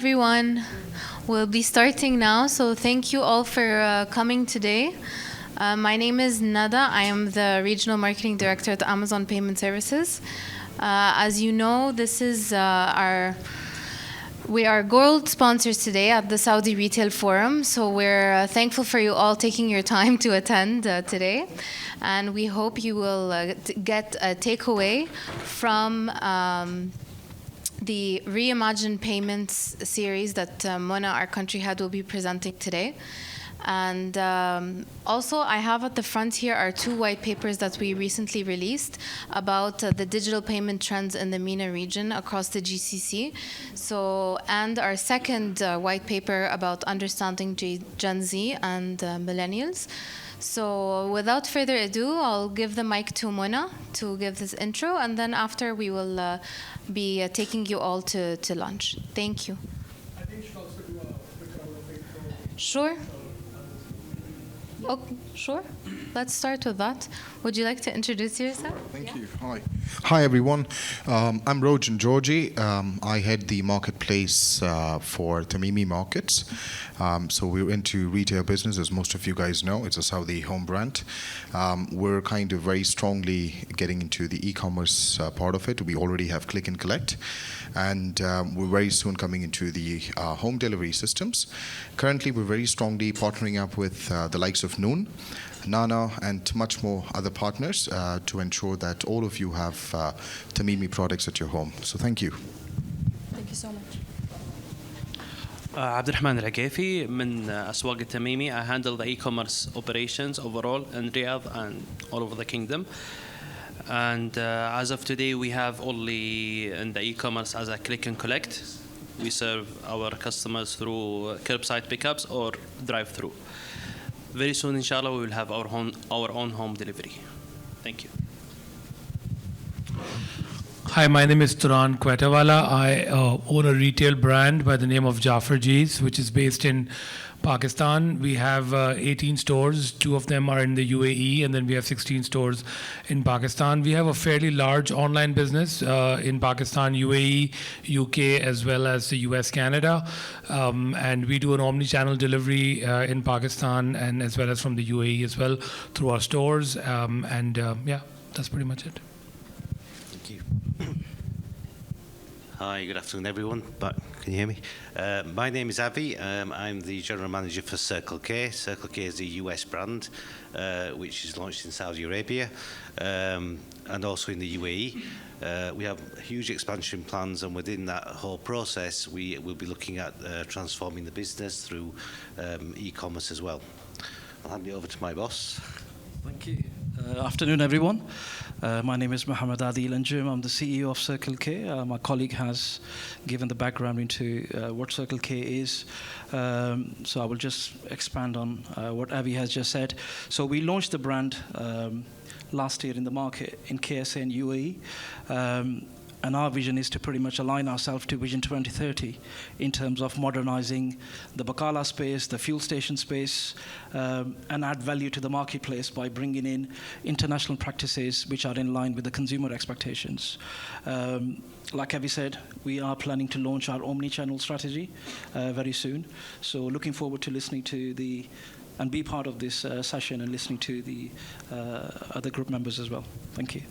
everyone. We'll be starting now, so thank you all for coming today. My name is Nada. I am the Regional Marketing Director at Amazon Payment Services. As you know, this is we are gold sponsors today at the Saudi Retail Forum, so we're thankful for you all taking your time to attend today. And we hope you will get a takeaway from the Reimagine Payments series that Mona, our country head, will be presenting today. And also, I have at the front here are 2 white papers that we recently released about the digital payment trends in the MENA region across the GCC. So, and our second white paper about understanding Gen Z and millennials. So without further ado, I'll give the mic to Mona to give this intro, and then after we will be taking you all to lunch. Thank you. I think you should also do a quick overview. Sure. Okay, sure. Let's start with that. Would you like to introduce yourself? Thank you. Hi. Hi, everyone. I'm Rojan Georgi. I head the marketplace for Tamimi Markets. So we're into retail business, as most of you guys know. It's a Saudi home brand. We're kind of very strongly getting into the e-commerce part of it. We already have click and collect. And we're very soon coming into the home delivery systems. Currently, we're very strongly partnering up with the likes of Noon, Nana, and much more other partners to ensure that all of you have Tamimi products at your home. So thank you. Thank you so much. عبد الرحمن العقيفي من أسواق التميمي. I handle the e-commerce operations overall in Riyadh and all over the kingdom. And as of today, we have only in the e-commerce as a click and collect. We serve our customers through curbside pickups or drive-through. Very soon, inshallah, we will have our own home delivery. Thank you. Hi, my name is Turan Quetawala. I own a retail brand by the name of Jafar Jeez, which is based in Pakistan. We have 18 stores. 2 of them are in the UAE, and then we have 16 stores in Pakistan. We have a fairly large online business in Pakistan, UAE, UK, as well as the US, Canada. And we do an omni-channel delivery in Pakistan and as well as from the UAE as well through our stores. Yeah, that's pretty much it. Thank you. Hi, good afternoon, everyone. Can you hear me? My name is Avi. I'm the general manager for Circle K. Circle K is a US brand, which is launched in Saudi Arabia and also in the UAE. We have huge expansion plans, and within that whole process, we will be looking at transforming the business through e-commerce as well. I'll hand it over to my boss. Thank you. Afternoon, everyone. My name is Mohammed Adil Anjum. I'm the CEO of Circle K. My colleague has given the background into what Circle K is. So I will just expand on what Avi has just said. So we launched the brand last year in the market in KSA and UAE. And our vision is to pretty much align ourselves to Vision 2030 in terms of modernizing the Bakala space, the fuel station space, and add value to the marketplace by bringing in international practices which are in line with the consumer expectations. Like Avi said, we are planning to launch our omni-channel strategy very soon. So looking forward to listening to and be part of this session and listening to the other group members as well. Thank you.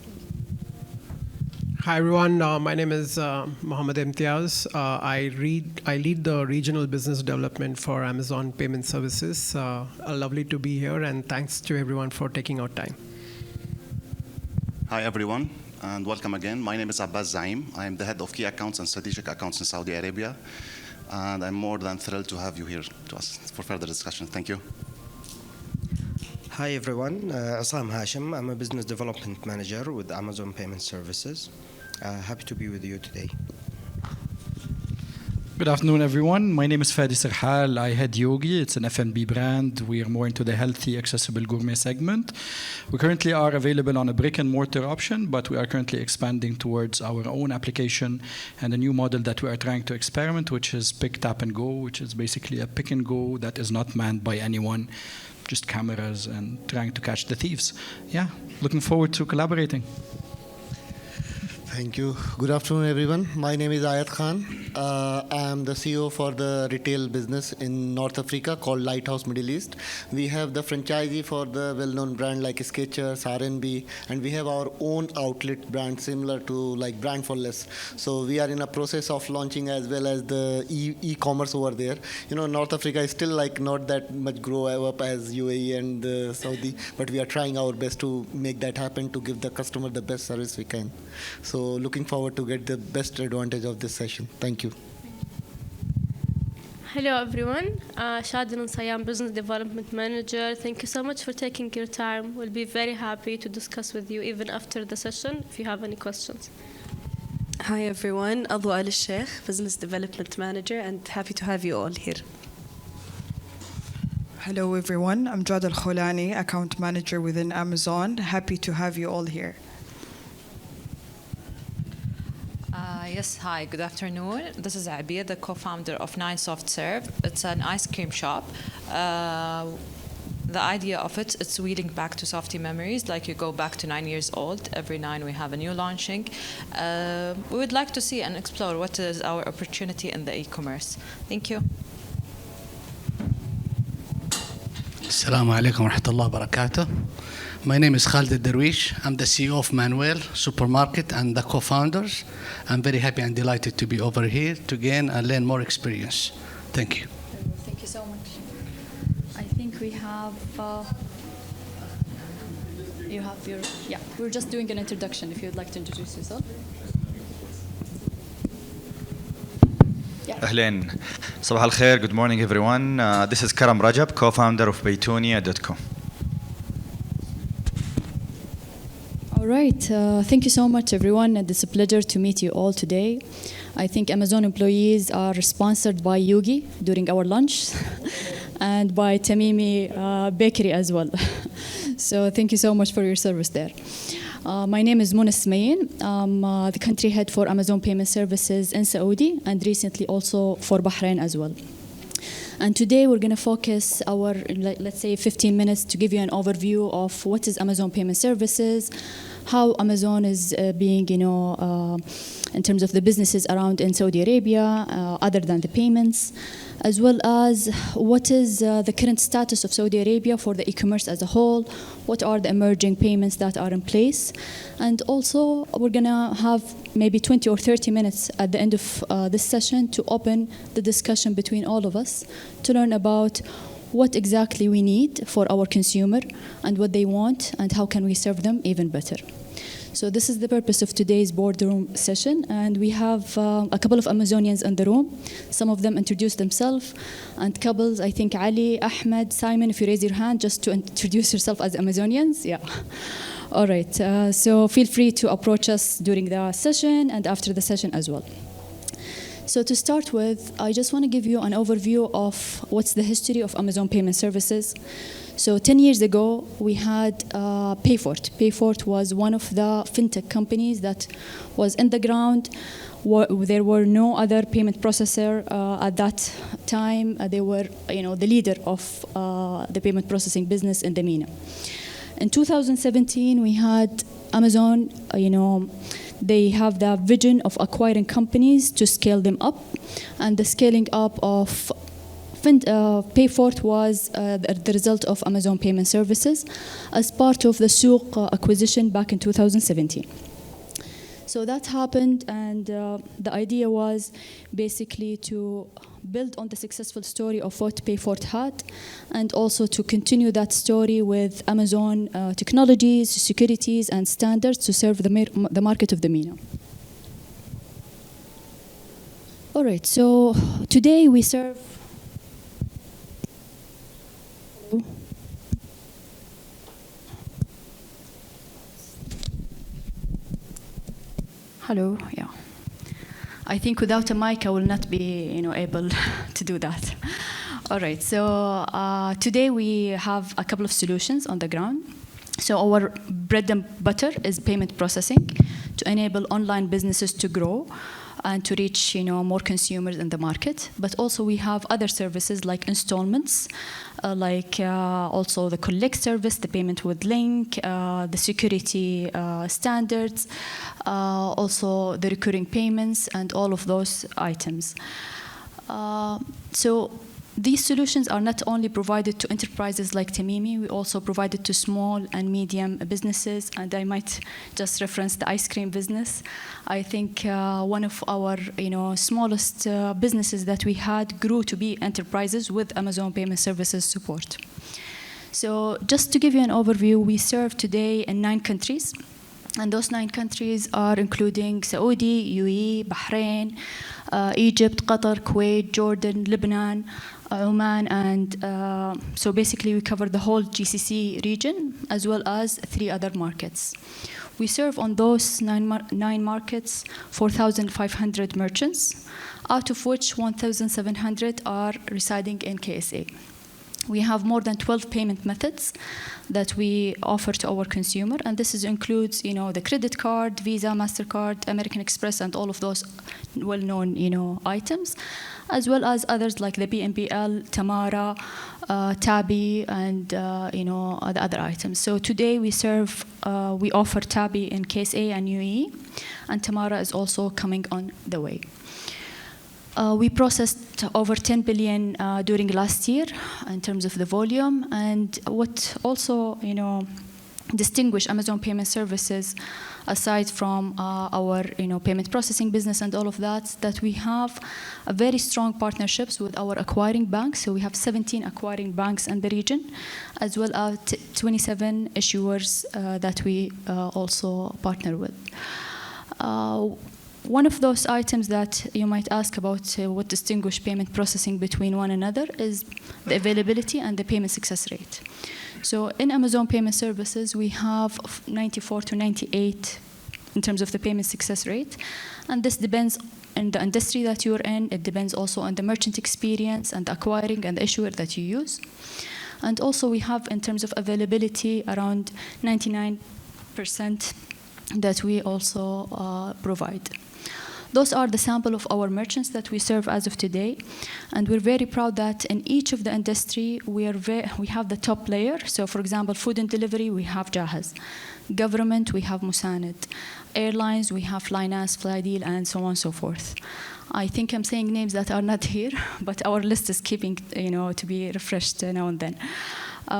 Hi everyone, my name is Mohammed Imtiaz. I lead the regional business development for Amazon Payment Services. Lovely to be here, and thanks to everyone for taking out time. Hi everyone, and welcome again. My name is Abbas Zaim. I am the head of key accounts and strategic accounts in Saudi Arabia, and I'm more than thrilled to have you here to us for further discussion. Thank you. Hi everyone, Assam Hashim. I'm a business development manager with Amazon Payment Services. Happy to be with you today. Good afternoon, everyone. My name is Fadi Serhal. I head Yogi. It's an F&B brand. We are more into the healthy, accessible gourmet segment. We currently are available on a brick and mortar option, but we are currently expanding towards our own application and a new model that we are trying to experiment, which is Pick, Tap, and Go, which is basically a pick and go that is not manned by anyone, just cameras and trying to catch the thieves. Yeah, looking forward to collaborating. Thank you. Good afternoon, everyone. My name is Ayat Khan. I am the CEO for the retail business in North Africa called Lighthouse Middle East. We have the franchisee for the well-known brand like Skechers, R&B, and we have our own outlet brand similar to like Brand for Less. So we are in a process of launching as well as the e-commerce over there. You know, North Africa is still like not that much grow up as UAE and Saudi, but we are trying our best to make that happen to give the customer the best service we can. So looking forward to get the best advantage of this session. Thank you. Hello everyone, Shadin Sayam, Business Development Manager. Thank you so much for taking your time. We'll be very happy to discuss with you even after the session if you have any questions. Hi everyone, Adwa Al Sheikh, Business Development Manager, and happy to have you all here. Hello everyone, I'm Jad Al Khulani, Account Manager within Amazon. Happy to have you all here. Yes, hi, good afternoon. This is Abir, the co-founder of 9 Soft Serve. It's an ice cream shop. The idea of it, it's wheeling back to softy memories, like you go back to 9 years old. Every 9 we have a new launching. We would like to see and explore what is our opportunity in the e-commerce. Thank you. Assalamu alaikum wa rahmatullahi wa barakatuh. My name is Khalid Darwish. I'm the CEO of Manuel Supermarket and the co-founders. I'm very happy and delighted to be over here to gain and learn more experience. Thank you. Thank you so much. I think we have, you have your, yeah, we're just doing an introduction if you'd like to introduce yourself. أهلين صباح الخير. Good morning everyone. This is Karam Rajab, co-founder of Baytunia.com. All right. Thank you so much, everyone. And it's a pleasure to meet you all today. I think Amazon employees are sponsored by Yogi during our lunch and by Tamimi Bakery as well. So thank you so much for your service there. My name is Mona Smayin. I'm the country head for Amazon Payment Services in Saudi and recently also for Bahrain as well. And today we're going to focus our, let's say, 15 minutes to give you an overview of what is Amazon Payment Services, how Amazon is being, in terms of the businesses around in Saudi Arabia, other than the payments, as well as what is the current status of Saudi Arabia for the e-commerce as a whole, what are the emerging payments that are in place, and also we're going to have maybe 20 or 30 minutes at the end of this session to open the discussion between all of us to learn about what exactly we need for our consumer and what they want and how can we serve them even better. So this is the purpose of today's boardroom session, and we have a couple of Amazonians in the room. Some of them introduce themselves, and couples, I think Ali, Ahmed, Simon, if you raise your hand just to introduce yourself as Amazonians. Yeah. All right. So feel free to approach us during the session and after the session as well. So to start with, I just want to give you an overview of what's the history of Amazon Payment Services. So 10 years ago, we had Payfort. Payfort was one of the fintech companies that was in the ground. There were no other payment processor at that time. They were, the leader of the payment processing business in the MENA. In 2017, we had Amazon, they have the vision of acquiring companies to scale them up. And the scaling up of Payfort was the result of Amazon Payment Services as part of the Souq acquisition back in 2017. So that happened, and the idea was basically to build on the successful story of what Payfort had, and also to continue that story with Amazon technologies, securities, and standards to serve the market of the MENA. All right, so today we serve. Hello, yeah. I think without a mic, I will not be, able to do that. All right. So today we have a couple of solutions on the ground. So our bread and butter is payment processing to enable online businesses to grow. and to reach more consumers in the market. But also we have other services like installments, like also the collect service, the payment with link, the security standards, also the recurring payments, and all of those items. So these solutions are not only provided to enterprises like Tamimi, we also provide it to small and medium businesses, and I might just reference the ice cream business. I think one of our smallest businesses that we had grew to be enterprises with Amazon Payment Services support. So just to give you an overview, we serve today in 9 countries, and those 9 countries are including Saudi, UAE, Bahrain, Egypt, Qatar, Kuwait, Jordan, Lebanon, Oman, and so basically we cover the whole GCC region as well as 3 other markets. We serve on those 9 markets 4,500 merchants, out of which 1,700 are residing in KSA. We have more than 12 payment methods that we offer to our consumer, and this includes, the credit card, Visa, MasterCard, American Express, and all of those well-known, items, as well as others like the BNPL, Tamara, Tabi, and the other items. So today we offer Tabi in KSA and UAE, and Tamara is also coming on the way. We processed over 10 billion during last year in terms of the volume, and what also distinguish Amazon Payment Services, aside from our payment processing business and all of that we have a very strong partnerships with our acquiring banks. So we have 17 acquiring banks in the region, as well as 27 issuers that we also partner with. One of those items that you might ask about what distinguish payment processing between one another is the availability and the payment success rate. So in Amazon Payment Services, we have 94 to 98 in terms of the payment success rate. And this depends on the industry that you're in. It depends also on the merchant experience and the acquiring and the issuer that you use. And also we have, in terms of availability, around 99% that we also provide. Those are the sample of our merchants that we serve as of today, and we're very proud that in each of the industry we have the top player. So, for example, food and delivery, we have Jahaz. Government, we have Musanid. Airlines, we have Flynas, Flydeal, and so on and so forth. I think I'm saying names that are not here, but our list is keeping, to be refreshed now and then.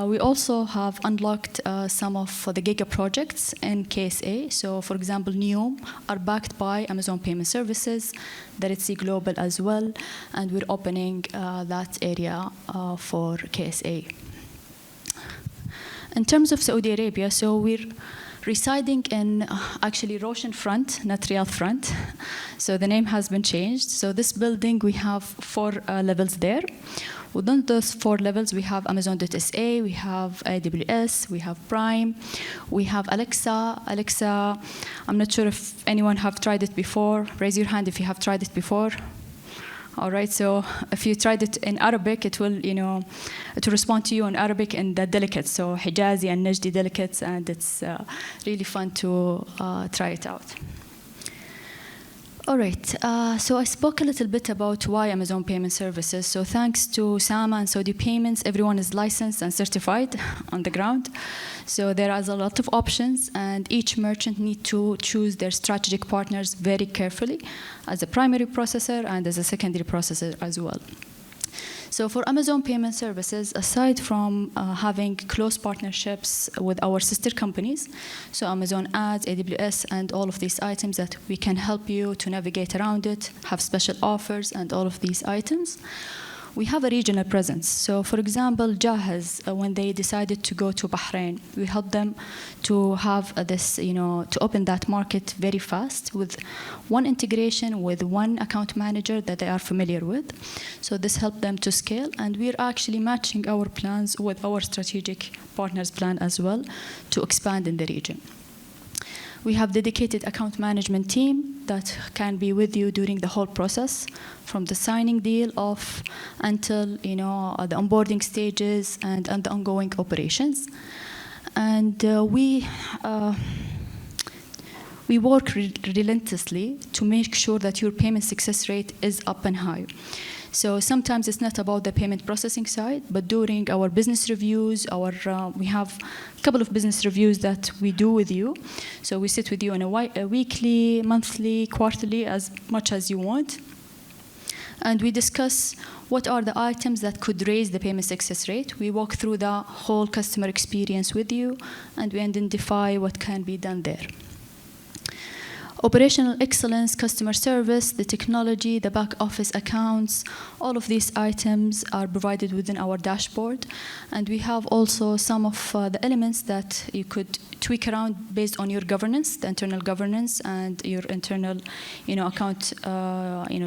We also have unlocked some of the Giga projects in KSA. So, for example, Neom are backed by Amazon Payment Services, the Red Sea Global as well, and we're opening that area for KSA. In terms of Saudi Arabia, so we're residing in actually Roshan Front, not Riyadh Front. So the name has been changed. So this building, we have 4 levels there. Within those 4 levels, we have Amazon.sa, we have AWS, we have Prime, we have Alexa. Alexa, I'm not sure if anyone have tried it before. Raise your hand if you have tried it before. All right, so if you tried it in Arabic, it will, it will respond to you in Arabic in the delicates, so Hijazi and Najdi delicates, and it's really fun to try it out. All right, so I spoke a little bit about why Amazon Payment Services. So thanks to Sama and Saudi Payments, everyone is licensed and certified on the ground. So there is a lot of options, and each merchant needs to choose their strategic partners very carefully as a primary processor and as a secondary processor as well. So for Amazon Payment Services, aside from having close partnerships with our sister companies, so Amazon Ads, AWS, and all of these items that we can help you to navigate around it, have special offers, and all of these items, we have a regional presence. So for example, Jahaz, when they decided to go to Bahrain, we helped them to have this, to open that market very fast with one integration with one account manager that they are familiar with. So this helped them to scale, and we're actually matching our plans with our strategic partners' plan as well to expand in the region. We have dedicated account management team that can be with you during the whole process, from the signing deal off until the onboarding stages and the ongoing operations. And we work relentlessly to make sure that your payment success rate is up and high. So sometimes it's not about the payment processing side, but during our business reviews, we have a couple of business reviews that we do with you. So we sit with you on a weekly, monthly, quarterly, as much as you want. And we discuss what are the items that could raise the payment success rate. We walk through the whole customer experience with you, and we identify what can be done there. Operational excellence, customer service, the technology, the back office accounts, all of these items are provided within our dashboard. And we have also some of the elements that you could tweak around based on your governance, the internal governance and your internal account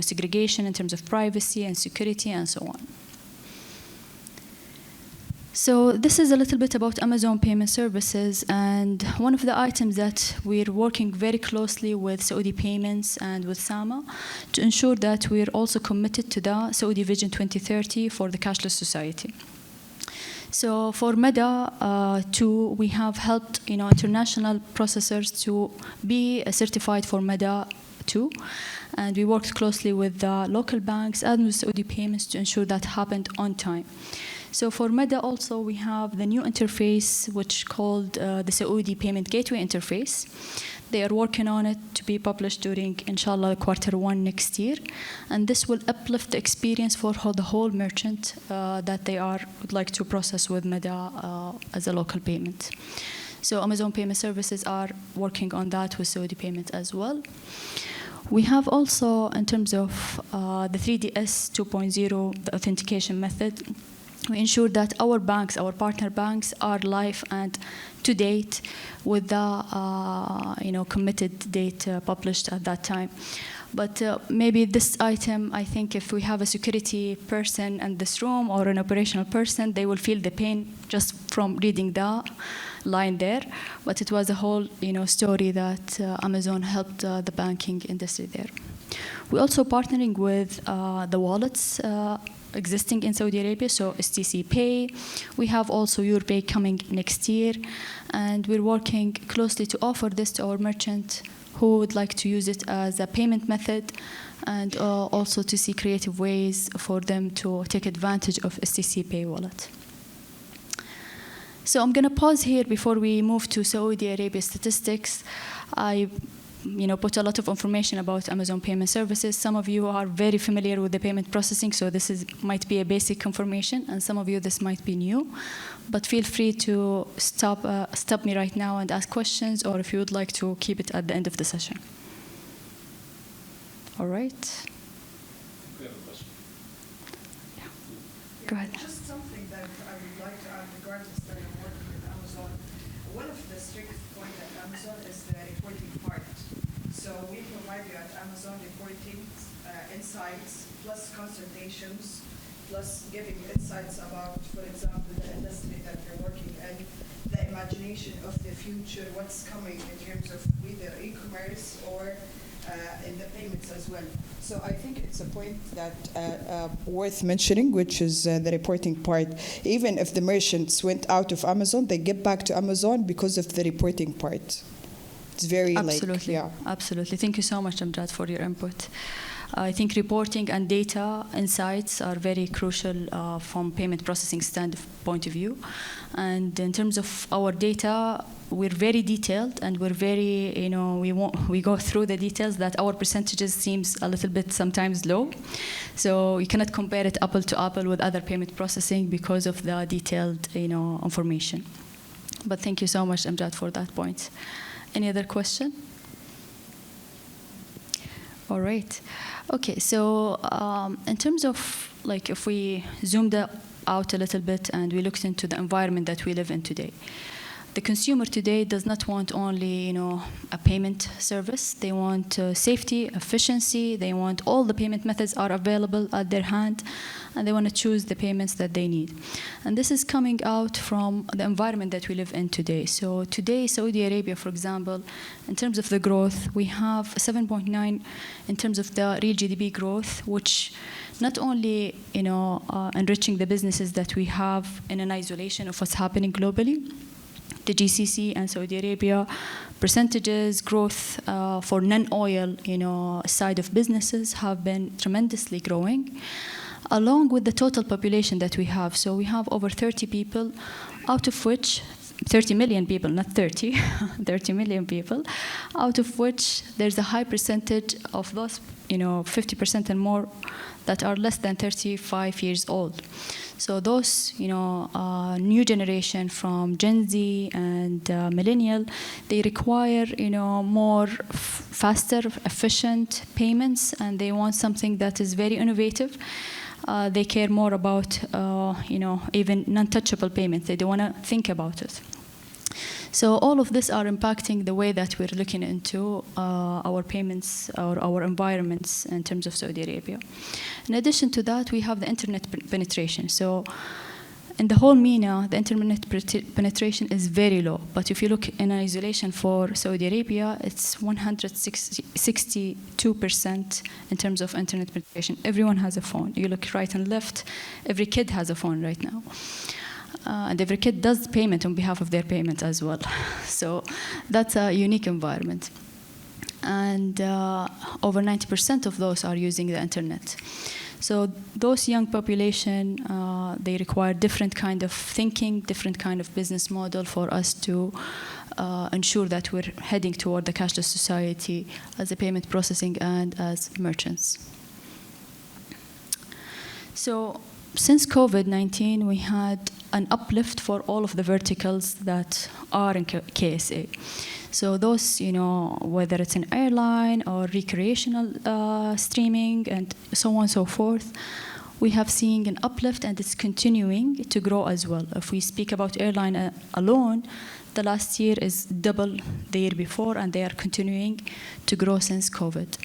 segregation in terms of privacy and security and so on. So this is a little bit about Amazon Payment Services, and one of the items that we're working very closely with Saudi Payments and with SAMA to ensure that we're also committed to the Saudi Vision 2030 for the cashless society. So for MEDA 2, we have helped international processors to be certified for MEDA 2, and we worked closely with the local banks and with Saudi Payments to ensure that happened on time. So for MEDA also, we have the new interface, which called the Saudi Payment Gateway Interface. They are working on it to be published during, inshallah, Q1 next year. And this will uplift the experience for the whole merchant that they would like to process with MEDA as a local payment. So Amazon Payment Services are working on that with Saudi Payment as well. We have also, in terms of the 3DS 2.0, the authentication method, we ensure that our banks, our partner banks, are live and to date with the committed date published at that time. But maybe this item, I think if we have a security person in this room or an operational person, they will feel the pain just from reading the line there. But it was a whole story that Amazon helped the banking industry there. We're also partnering with the wallets existing in Saudi Arabia, so STC Pay. We have also YourPay coming next year, and we're working closely to offer this to our merchant who would like to use it as a payment method, and also to see creative ways for them to take advantage of STC Pay wallet. So I'm going to pause here before we move to Saudi Arabia statistics. I put a lot of information about Amazon Payment Services. Some of you are very familiar with the payment processing, so this might be a basic information, and some of you this might be new. But feel free to stop me right now and ask questions, or if you would like to keep it at the end of the session. All right. We have a question. Yeah. Go ahead. Just something that I would like to add regardless that I'm working with Amazon. One of the strict points at Amazon is the reporting part. So we provide you at Amazon reporting insights, plus consultations, plus giving insights about, for example, the industry that you're working in, the imagination of the future, what's coming in terms of either e-commerce or in the payments as well. So I think it's a point that worth mentioning, which is the reporting part. Even if the merchants went out of Amazon, they get back to Amazon because of the reporting part. It's very absolutely. Absolutely. Thank you so much, Amjad, for your input. I think reporting and data insights are very crucial from payment processing standpoint of view. And in terms of our data, we're very detailed, and we're very, we go through the details that our percentages seems a little bit sometimes low. So you cannot compare it apple to apple with other payment processing because of the detailed, information. But thank you so much, Amjad, for that point. Any other question? All right. Okay, so in terms of, if we zoomed out a little bit and we looked into the environment that we live in today, the consumer today does not want only, a payment service. They want safety, efficiency. They want all the payment methods are available at their hand, and they want to choose the payments that they need. And this is coming out from the environment that we live in today. So today, Saudi Arabia, for example, in terms of the growth, we have 7.9 in terms of the real GDP growth, which not only, enriching the businesses that we have in an isolation of what's happening globally. The GCC and Saudi Arabia percentages growth for non-oil, side of businesses have been tremendously growing, along with the total population that we have. So we have over 30 people, out of which 30 million people, not 30, 30 million people, out of which there's a high percentage of those, 50% and more that are less than 35 years old. So those, new generation from Gen Z and millennial, they require, more faster, efficient payments, and they want something that is very innovative. They care more about, even non-touchable payments. They don't want to think about it. So all of this are impacting the way that we're looking into our payments or our environments in terms of Saudi Arabia. In addition to that, we have the internet penetration. So in the whole MENA, the internet penetration is very low. But if you look in isolation for Saudi Arabia, it's 162% in terms of internet penetration. Everyone has a phone. You look right and left, every kid has a phone right now. And every kid does payment on behalf of their payment as well. So that's a unique environment. And over 90% of those are using the internet. So those young population, they require different kind of thinking, different kind of business model for us to ensure that we're heading toward the cashless society as a payment processing and as merchants. So since COVID-19, we had an uplift for all of the verticals that are in KSA. So those, whether it's an airline or recreational streaming and so on and so forth, we have seen an uplift and it's continuing to grow as well. If we speak about airline alone, the last year is double the year before, and they are continuing to grow since COVID.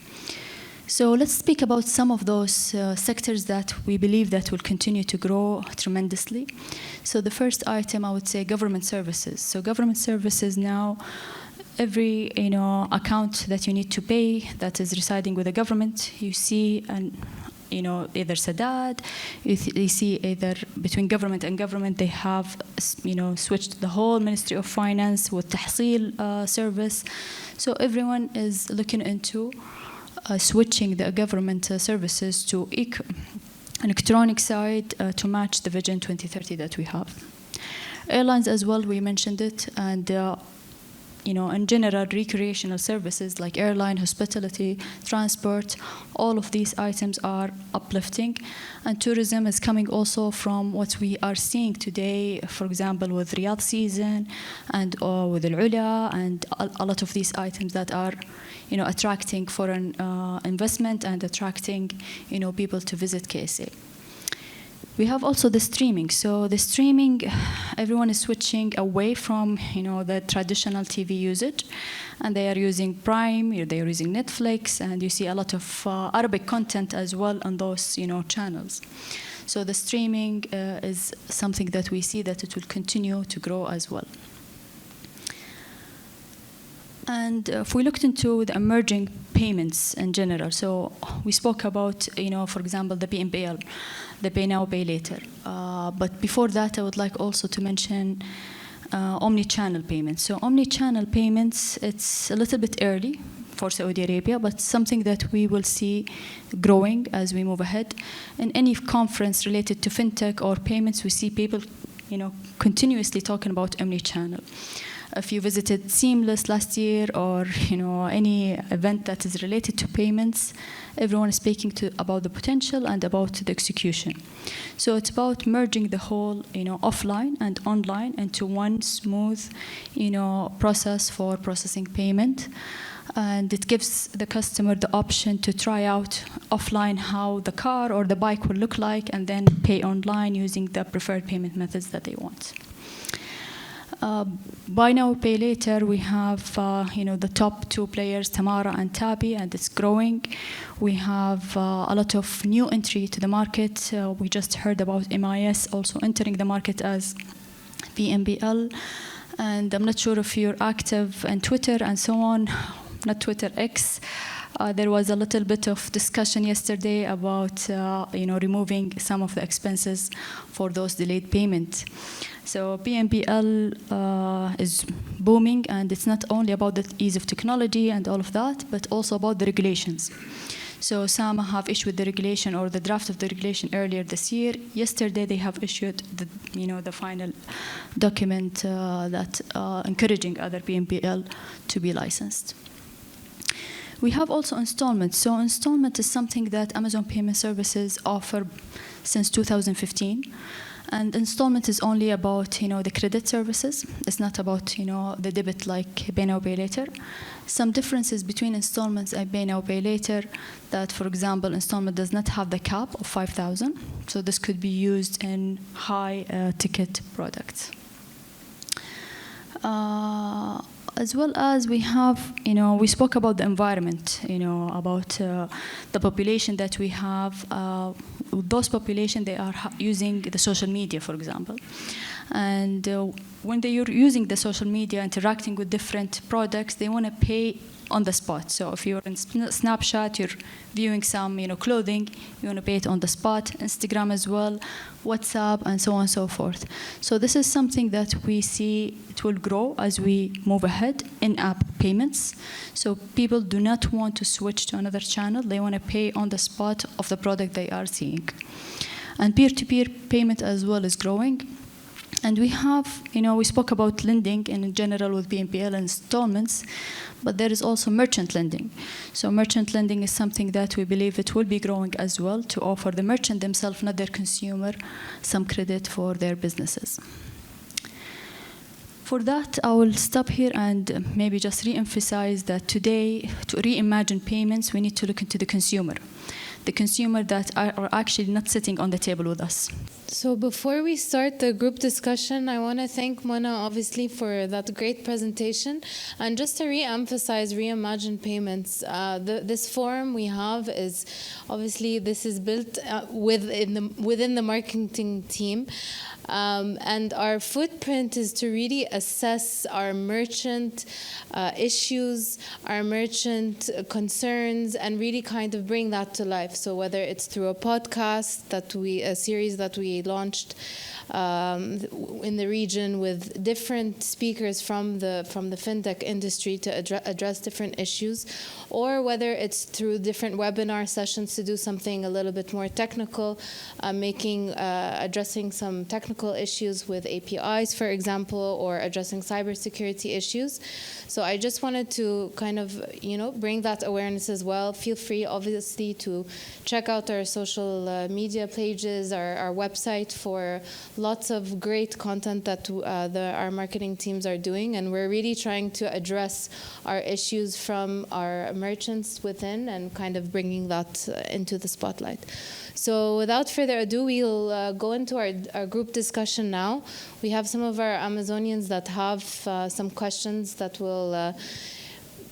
So let's speak about some of those sectors that we believe that will continue to grow tremendously. So the first item, I would say government services. So government services now, every account that you need to pay that is residing with the government, you see either Sadat, you see either between government and government, they have switched the whole Ministry of Finance with Tahsil service. So everyone is looking into switching the government services to an electronic side to match the Vision 2030 that we have. Airlines as well, we mentioned it, and in general, recreational services like airline, hospitality, transport, all of these items are uplifting. And tourism is coming also from what we are seeing today, for example, with Riyadh season and with Al-Ula and a lot of these items that are attracting foreign investment and attracting people to visit KSA. We have also the streaming. So the streaming, everyone is switching away from the traditional TV usage, and they are using Prime, they are using Netflix, and you see a lot of Arabic content as well on those channels. So the streaming is something that we see that it will continue to grow as well. And if we looked into the emerging payments in general, so we spoke about, for example, the PNPL, the pay now, pay later. But before that, I would like also to mention omni-channel payments. So omni-channel payments, it's a little bit early for Saudi Arabia, but something that we will see growing as we move ahead. In any conference related to fintech or payments, we see people, continuously talking about omni-channel. If you visited Seamless last year or any event that is related to payments, everyone is speaking about the potential and about the execution. So it's about merging the whole offline and online into one smooth process for processing payment. And it gives the customer the option to try out offline how the car or the bike will look like, and then pay online using the preferred payment methods that they want. Buy now, pay later, we have the top two players, Tamara and Tabi, and it's growing. We have a lot of new entry to the market. We just heard about MIS also entering the market as PNPL. And I'm not sure if you're active on Twitter and so on, not Twitter, X. There was a little bit of discussion yesterday about removing some of the expenses for those delayed payments. So PNPL is booming, and it's not only about the ease of technology and all of that, but also about the regulations. So some have issued the regulation or the draft of the regulation earlier this year. Yesterday, they have issued the final document that encouraging other PMPL to be licensed. We have also installments. So installment is something that Amazon Payment Services offer since 2015. And installment is only about, the credit services. It's not about, the debit like Pay Now, Pay Later. Some differences between installments and Pay Now, Pay Later that, for example, installment does not have the cap of 5,000. So this could be used in high ticket products. As well as we have, we spoke about the environment, about the population that we have. Those population, they are using the social media, for example. And when they are using the social media, interacting with different products, they want to pay on the spot. So if you're in Snapchat, you're viewing some, clothing, you want to pay it on the spot. Instagram as well, WhatsApp, and so on and so forth. So this is something that we see it will grow as we move ahead in-app payments. So people do not want to switch to another channel. They want to pay on the spot of the product they are seeing. And peer-to-peer payment as well is growing. And we have, we spoke about lending in general with BNPL installments, but there is also merchant lending. So merchant lending is something that we believe it will be growing as well to offer the merchant themselves, not their consumer, some credit for their businesses. For that, I will stop here and maybe just re-emphasize that today, to reimagine payments, we need to look into the consumer that are actually not sitting on the table with us. So before we start the group discussion, I want to thank Mona, obviously, for that great presentation. And just to re-emphasize reimagine payments, this forum we have is, obviously, this is built within the marketing team. And our footprint is to really assess our merchant issues, our merchant concerns, and really kind of bring that to life. So whether it's through a podcast a series that we launched in the region with different speakers from the fintech industry to address different issues, or whether it's through different webinar sessions to do something a little bit more technical, addressing some technical issues with APIs, for example, or addressing cybersecurity issues. So I just wanted to kind of, bring that awareness as well. Feel free, obviously, to check out our social media pages, our website for lots of great content that our marketing teams are doing, and we're really trying to address our issues from our merchants within and kind of bringing that into the spotlight. So without further ado, we'll go into our group discussion now. We have some of our Amazonians that have some questions that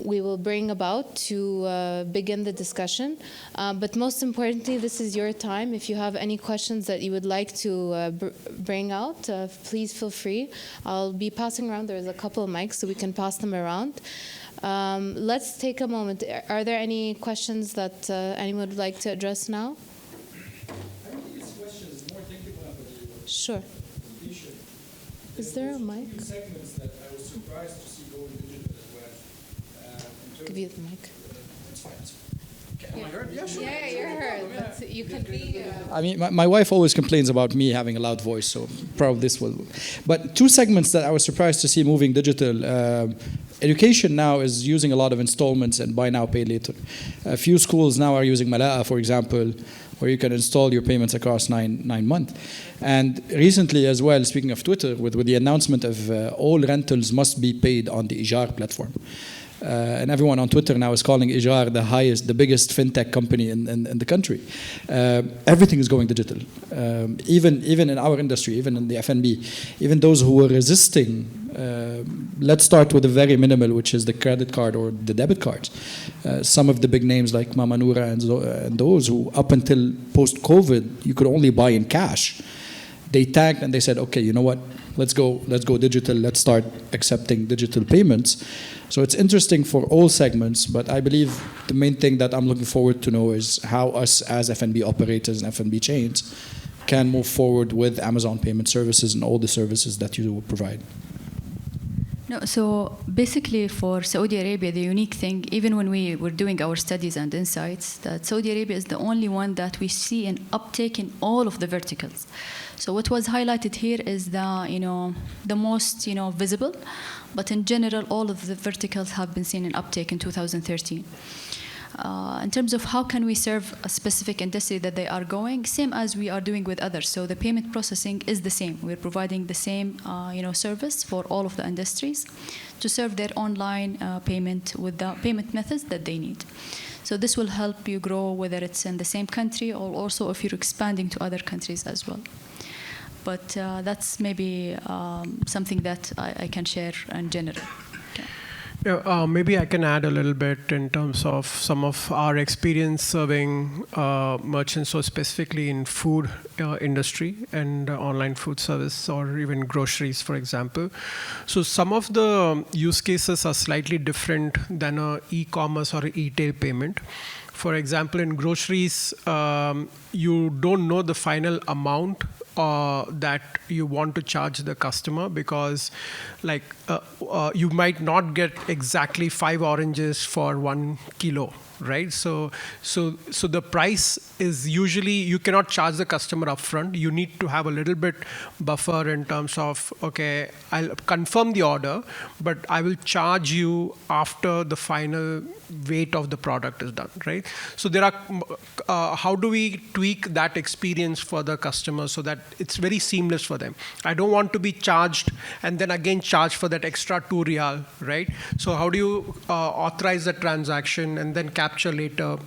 we will bring about to begin the discussion. But most importantly, this is your time. If you have any questions that you would like to bring out, please feel free. I'll be passing around. There's a couple of mics, so we can pass them around. Let's take a moment. Are there any questions that anyone would like to address now? Sure. Is there a mic? Segments that I was surprised to see going digital as well. Give you the mic. That's fine. Am I heard? Yeah, sure. Yeah, you're heard. You can be. I mean, my wife always complains about me having a loud voice, so probably this will. But two segments that I was surprised to see moving digital. Education now is using a lot of installments and buy now, pay later. A few schools now are using Mala'a, for example, where you can install your payments across nine months. And recently as well, speaking of Twitter, with the announcement of all rentals must be paid on the Ijar platform. And everyone on Twitter now is calling Ijar the biggest fintech company in the country. Everything is going digital. Even in our industry, even in the F&B, even those who were resisting, let's start with the very minimal, which is the credit card or the debit cards. Some of the big names like Mama Noura and those who up until post-COVID, you could only buy in cash. They tagged and they said, okay, you know what? Let's go digital. Let's start accepting digital payments. So it's interesting for all segments, but I believe the main thing that I'm looking forward to know is how us as F&B operators and F&B chains can move forward with Amazon Payment Services and all the services that you provide. No, so basically for Saudi Arabia, the unique thing, even when we were doing our studies and insights, that Saudi Arabia is the only one that we see an uptake in all of the verticals. So what was highlighted here is the most visible, but in general, all of the verticals have been seeing an uptake in 2013. In terms of how can we serve a specific industry that they are going, same as we are doing with others. So the payment processing is the same. We're providing the same service for all of the industries to serve their online payment with the payment methods that they need. So this will help you grow, whether it's in the same country or also if you're expanding to other countries as well. But that's maybe something that I can share in general. Yeah, maybe I can add a little bit in terms of some of our experience serving merchants, so specifically in food industry and online food service or even groceries, for example. So some of the use cases are slightly different than a e-commerce or e-tail payment. For example, in groceries, you don't know the final amount that you want to charge the customer because you might not get exactly 5 oranges for 1 kilo, right? So the price is usually, you cannot charge the customer upfront. You need to have a little bit buffer in terms of, okay, I'll confirm the order, but I will charge you after the final weight of the product is done, right? So there are, how do we tweak that experience for the customer so that it's very seamless for them? I don't want to be charged and then again charged for that extra 2 riyal, right? So how do you authorize the transaction and then capture later?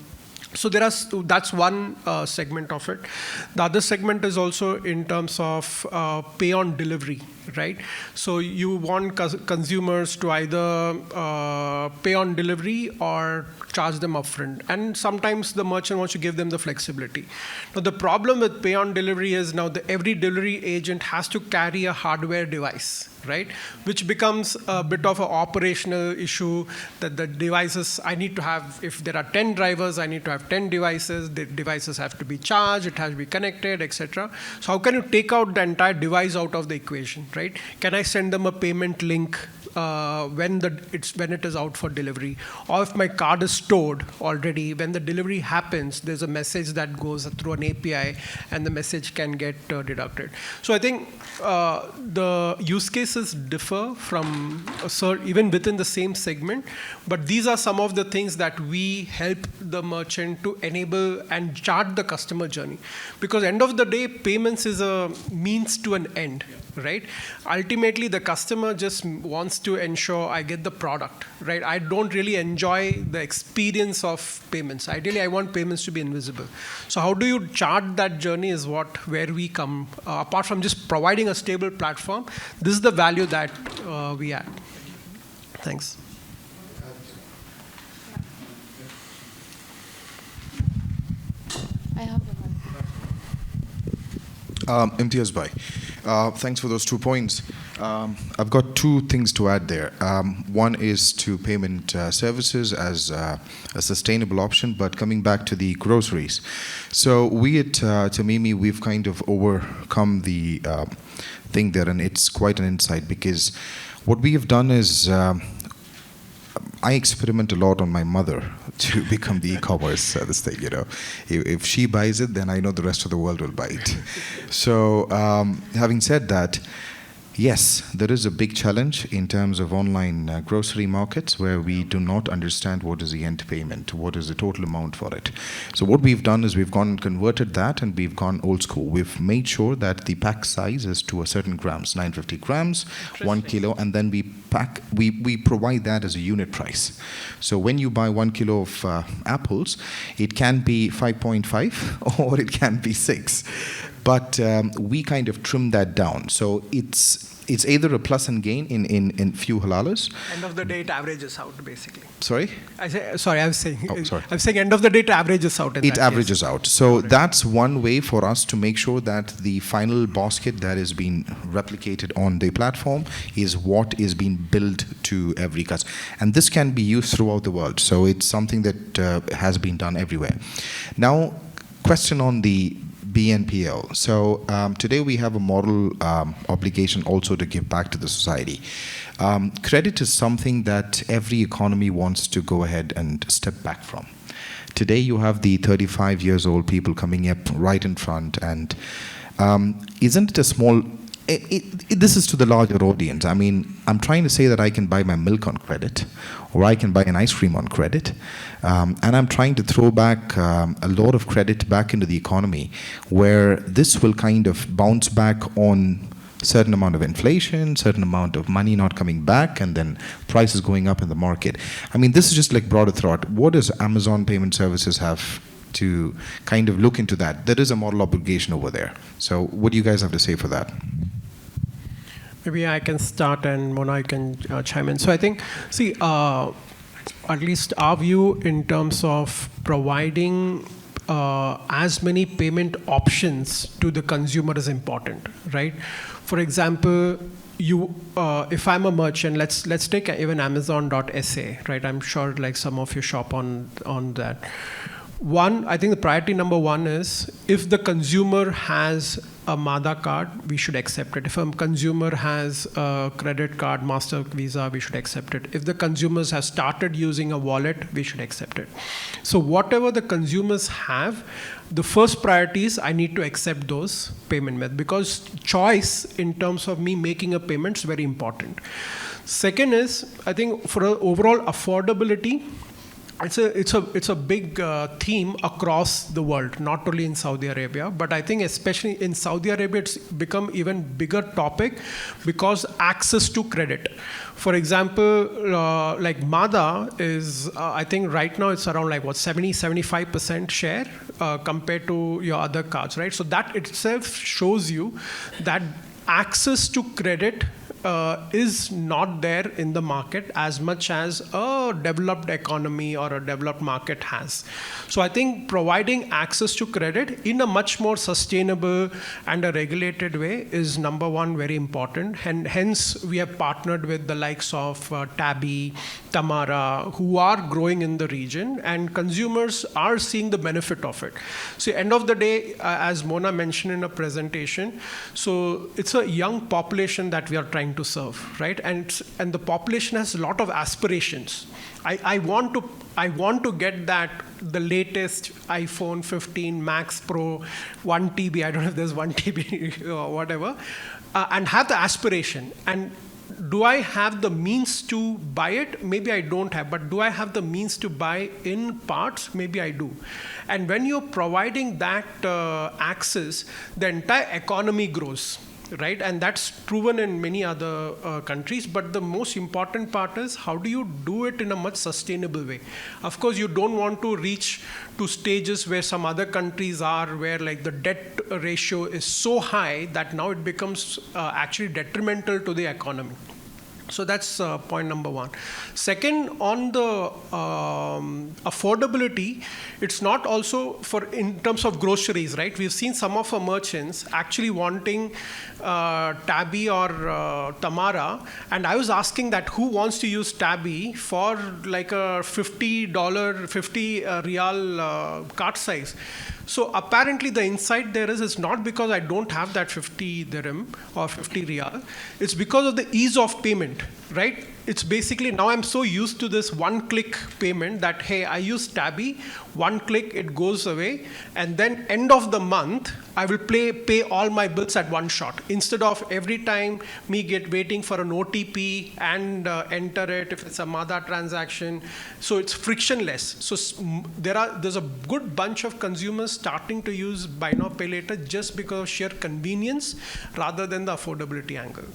So that's one segment of it. The other segment is also in terms of pay on delivery, right? So you want consumers to either pay on delivery or charge them upfront. And sometimes the merchant wants to give them the flexibility. Now the problem with pay on delivery is now every delivery agent has to carry a hardware device, right? Which becomes a bit of an operational issue that the devices, I need to have, if there are 10 drivers, I need to have 10 devices. The devices have to be charged, it has to be connected, etc. So how can you take out the entire device out of the equation, right? Can I send them a payment link when it is out for delivery, or if my card is stored already, when the delivery happens, there's a message that goes through an API, and the message can get deducted. So I think the use cases differ from even within the same segment, but these are some of the things that we help the merchant to enable and chart the customer journey, because end of the day, payments is a means to an end. Right? Ultimately, the customer just wants to ensure I get the product, right? I don't really enjoy the experience of payments. Ideally, I want payments to be invisible. So how do you chart that journey is where we come. Apart from just providing a stable platform, this is the value that we add. Thanks. I have Imtiaz Bhai. Thanks for those 2 points. I've got 2 things to add there. One is to payment services as a sustainable option, but coming back to the groceries. So we at Tamimi, we've kind of overcome the thing there, and it's quite an insight, because what we have done is I experiment a lot on my mother to become the e-commerce this thing, If she buys it, then I know the rest of the world will buy it. So having said that, yes, there is a big challenge in terms of online grocery markets where we do not understand what is the end payment, what is the total amount for it. So what we've done is we've gone and converted that, and we've gone old school. We've made sure that the pack size is to a certain grams, 950 grams, 1 kilo, and then we provide that as a unit price. So when you buy 1 kilo of apples, it can be 5.5 or it can be 6. But we kind of trim that down. So it's either a plus and gain in few halalas. End of the day, it averages out, basically. Sorry? I was saying. Oh, sorry. I'm saying end of the day, it averages out. It averages out. So that's one way for us to make sure that the final basket that is being replicated on the platform is what is being billed to every customer. And this can be used throughout the world. So it's something that has been done everywhere. Now, question on the BNPL. So today we have a moral obligation also to give back to the society. Credit is something that every economy wants to go ahead and step back from. Today you have the 35 years old people coming up right in front, and isn't it a small, this is to the larger audience. I mean, I'm trying to say that I can buy my milk on credit, or I can buy an ice cream on credit, and I'm trying to throw back a lot of credit back into the economy, where this will kind of bounce back on certain amount of inflation, certain amount of money not coming back, and then prices going up in the market. I mean, this is just like broader thought. What does Amazon Payment Services have to kind of look into that? There is a moral obligation over there. So what do you guys have to say for that? Maybe I can start and Mona, you can chime in. So I think, see, at least our view in terms of providing as many payment options to the consumer is important, right? For example, if I'm a merchant, let's take even Amazon.sa, right? I'm sure like some of you shop on that. One, I think the priority number one is if the consumer has a MADA card, we should accept it. If a consumer has a credit card, Master, Visa, we should accept it. If the consumers have started using a wallet, we should accept it. So whatever the consumers have, the first priority is I need to accept those payment methods, because choice in terms of me making a payment is very important. Second is, I think for overall affordability, it's a big theme across the world, not only in Saudi Arabia, but I think especially in Saudi Arabia, it's become even bigger topic because access to credit. For example, like MADA is, I think right now it's around like what, 70-75% share compared to your other cards, right? So that itself shows you that access to credit is not there in the market as much as a developed economy or a developed market has. So I think providing access to credit in a much more sustainable and a regulated way is number one, very important. And hence we have partnered with the likes of Tabby, Tamara, who are growing in the region, and consumers are seeing the benefit of it. So end of the day, as Mona mentioned in a presentation, so it's a young population that we are trying to serve, right? And the population has a lot of aspirations. I want to get the latest iPhone 15 Max Pro 1 TB. I don't know if there's 1 TB or whatever, and have the aspiration. And do I have the means to buy it? Maybe I don't have, but do I have the means to buy in parts? Maybe I do. And when you're providing that access, the entire economy grows, right? And that's proven in many other countries. But the most important part is how do you do it in a much sustainable way? Of course, you don't want to reach to stages where some other countries are, where like the debt ratio is so high that now it becomes actually detrimental to the economy. So that's point number one. Second, on the affordability, it's not also for in terms of groceries, right? We've seen some of our merchants actually wanting Tabby or Tamara, and I was asking that who wants to use Tabby for like a $50, 50 real cart size. So apparently the insight there is not because I don't have that 50 dirham or 50 riyal. It's because of the ease of payment, right? It's basically now I'm so used to this one-click payment that, hey, I use Tabby, one click, it goes away, and then end of the month, I will pay all my bills at one shot. Instead of every time me waiting for an OTP and enter it if it's a MADA transaction. So it's frictionless. So there's a good bunch of consumers starting to use buy now, pay later just because of sheer convenience rather than the affordability angle.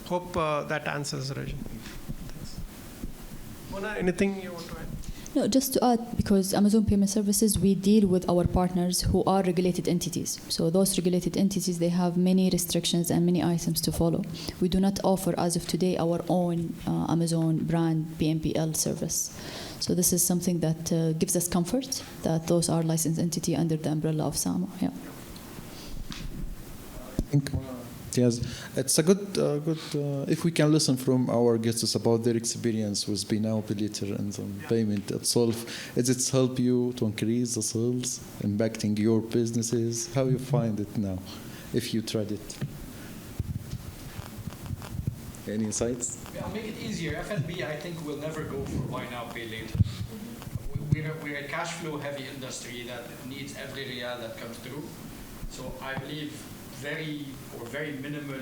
Hope that answers, Rajan. Mona, anything you want to add? No, just to add, because Amazon Payment Services, we deal with our partners who are regulated entities. So those regulated entities, they have many restrictions and many items to follow. We do not offer, as of today, our own Amazon brand BNPL service. So this is something that gives us comfort that those are licensed entity under the umbrella of SAMA. Yeah. Yes, it's a if we can listen from our guests about their experience with Buy Now Pay Later and the payment itself. Is it help you to increase the sales, impacting your businesses? How you find it now, if you tried it? Any insights? Yeah, I'll make it easier. F&B, I think, will never go for buy now, pay later. We're a cash flow heavy industry that needs every real that comes through. So I believe very minimal.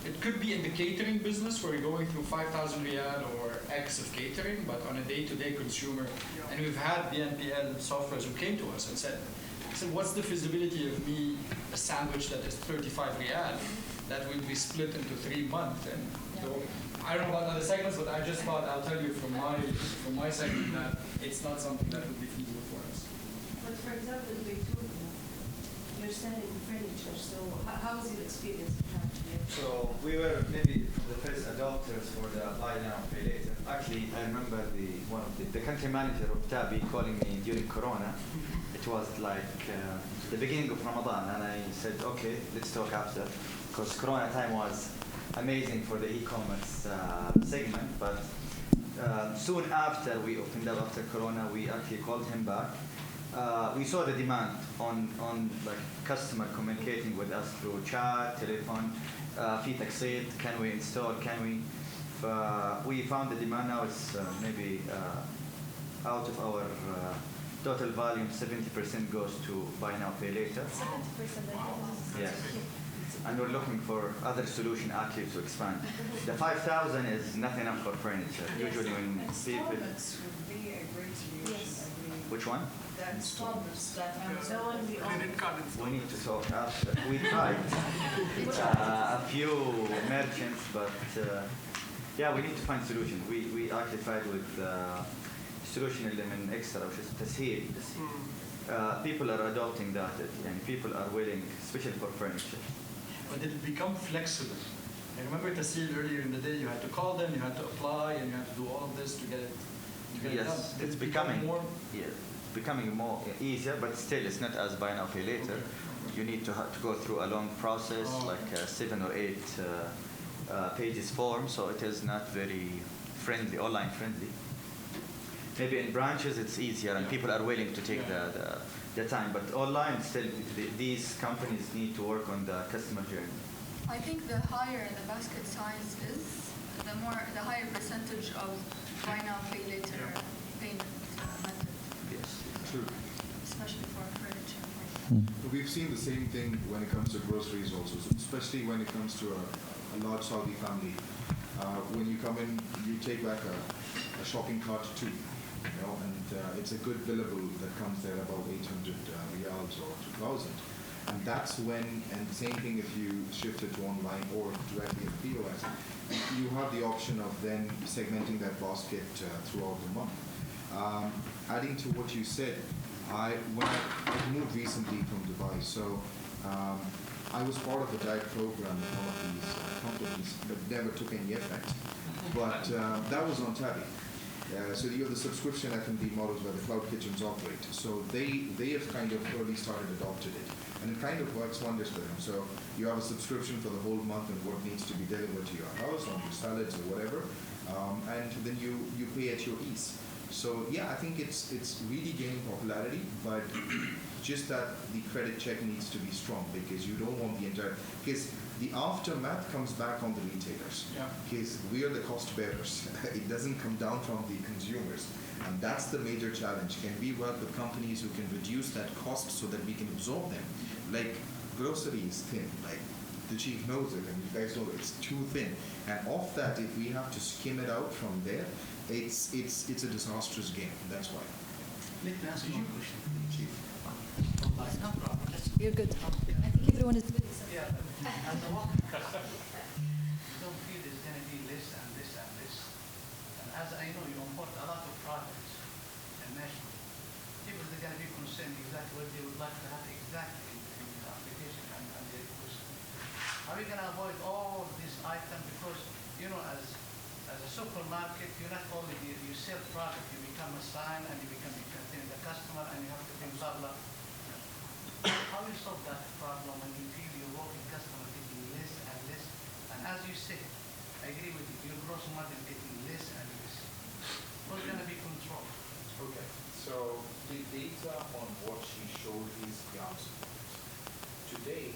It could be in the catering business where you're going through 5,000 riyal or X of catering, but on a day-to-day consumer, and we've had BNPL softwares who came to us and said, what's the feasibility of me a sandwich that is 35 riyal that will be split into 3 months? And so I don't know about other segments, but I just thought I'll tell you from my segment that it's not something that would be feasible for us. But for example, you're selling furniture, so how is your experience? So we were maybe the first adopters for the buy now, pay later. Actually, I remember one of the country manager of Tabi calling me during Corona. It was like the beginning of Ramadan, and I said, okay, let's talk after, because Corona time was amazing for the e-commerce segment, but soon after we opened up after Corona, we actually called him back. We saw the demand on like customer communicating with us through chat, telephone, في تقسيط, can we install, can we? We found the demand now is maybe out of our total volume, 70% goes to buy now, pay later. 70%? Yes. And we're looking for other solution actually to expand. The 5,000 is not enough for furniture. Usually when people... would be a great solution. Which one? The installments that Amazon, we need to talk after. We tried a few merchants, but yeah, we need to find solutions. We actually tried with solution element extra, which is تسهيل. People are adopting that, and people are willing, especially for furniture. But did it become flexible? I remember Tasil earlier in the day, you had to call them, you had to apply, and you had to do all of this to get it done. Yes, it's becoming more easier, but still it's not as buy now, pay later. You need to go through a long process, like 7 or 8 pages form, so it is not very friendly, online friendly. Maybe in branches it's easier and people are willing to take the time, but online still these companies need to work on the customer journey. I think the higher the basket size is, the higher percentage of buy now, pay later payment method. Yes, true. Especially for furniture. We've seen the same thing when it comes to groceries also, especially when it comes to a large Saudi family. When you come in, you take back a shopping cart too. And it's a good billable that comes there about 800 riyals or 2,000. And that's when, and the same thing if you shift it to online or directly at POS, you have the option of then segmenting that basket throughout the month. Adding to what you said, when I moved recently from Dubai, so I was part of the diet program of one of these companies, but never took any effect. But that was on Tabi. So you have the subscription F&B models where the cloud kitchens operate. So they have kind of early started adopted it. And it kind of works wonders for them. So you have a subscription for the whole month and what needs to be delivered to your house on your salads or whatever. And then you pay at your ease. So yeah, I think it's really gaining popularity, but just that the credit check needs to be strong because you don't want the entire, because the aftermath comes back on the retailers. Because we are the cost bearers. It doesn't come down from the consumers. And that's the major challenge. Can we work with companies who can reduce that cost so that we can absorb them? Like grocery is thin, like the chief knows it, and you guys know it's too thin. And off that, if we have to skim it out from there, it's a disastrous game. That's why. Let me ask you a question, Chief. You're good. I think everyone is good. Yeah. As a walking customer, you don't feel there's going to be this and this and this. And as I know, you import a lot of products internationally. People are going to be concerned exactly what they would like to have exactly in the application and the ecosystem. How are we going to avoid all these items? Because, you know, as a supermarket, you not only you sell product, you become a sign and you become the customer and you have to think blah blah. How do you solve that problem when you feel your walking customer taking And as you say, I agree with you, your gross margin getting less and less. What's going to be controlled? Okay, so the data on what she showed is the answer. Today,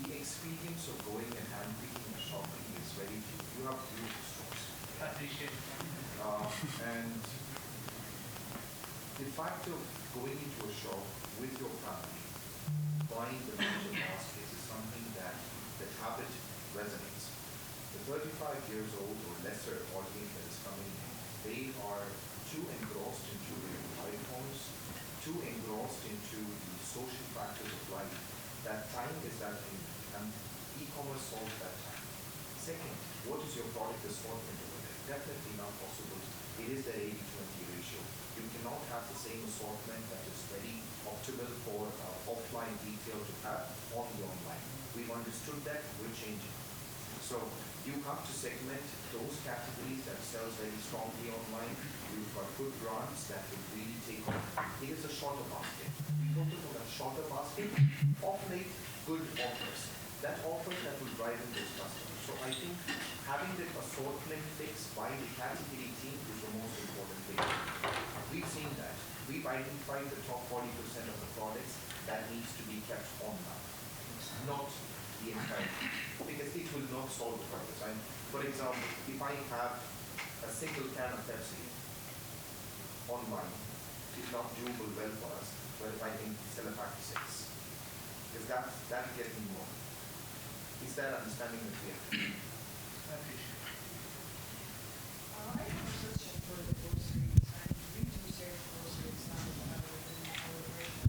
the experience of going and handpicking and shopping is very few. You have beautiful stores. I appreciate it. And the fact of going into a shop with your family, buying the major baskets is something that the habit resonates. The 35 years old or lesser audience that is coming in, they are too engrossed into their iPhones, too engrossed into the social factors of life. That time is that thing, and e-commerce solves that time. Second, what is your product assortment over there? Definitely not possible. It is the 80-20 ratio. You cannot have the same assortment that is very optimal for offline retail to have on the online. We've understood that, we're changing. So you have to segment those categories that sells very strongly online. You've got good brands that will really take off. It is a shorter basket. We focus on that shorter basket, offering good offers. That offer that will drive in those customers. So I think having the assortment fixed by the category team is the most important thing. We've seen that. We've identified the top 40% of the products that needs to be kept online, not the entire, because it will not solve the purpose. For example, if I have a single can of Pepsi online, it's not doable well for us, but if I can sell a pack of 6, because that will get me more. Is that understanding that we have? I appreciate it. I have a question for the groceries, and we do serve groceries now within our operation.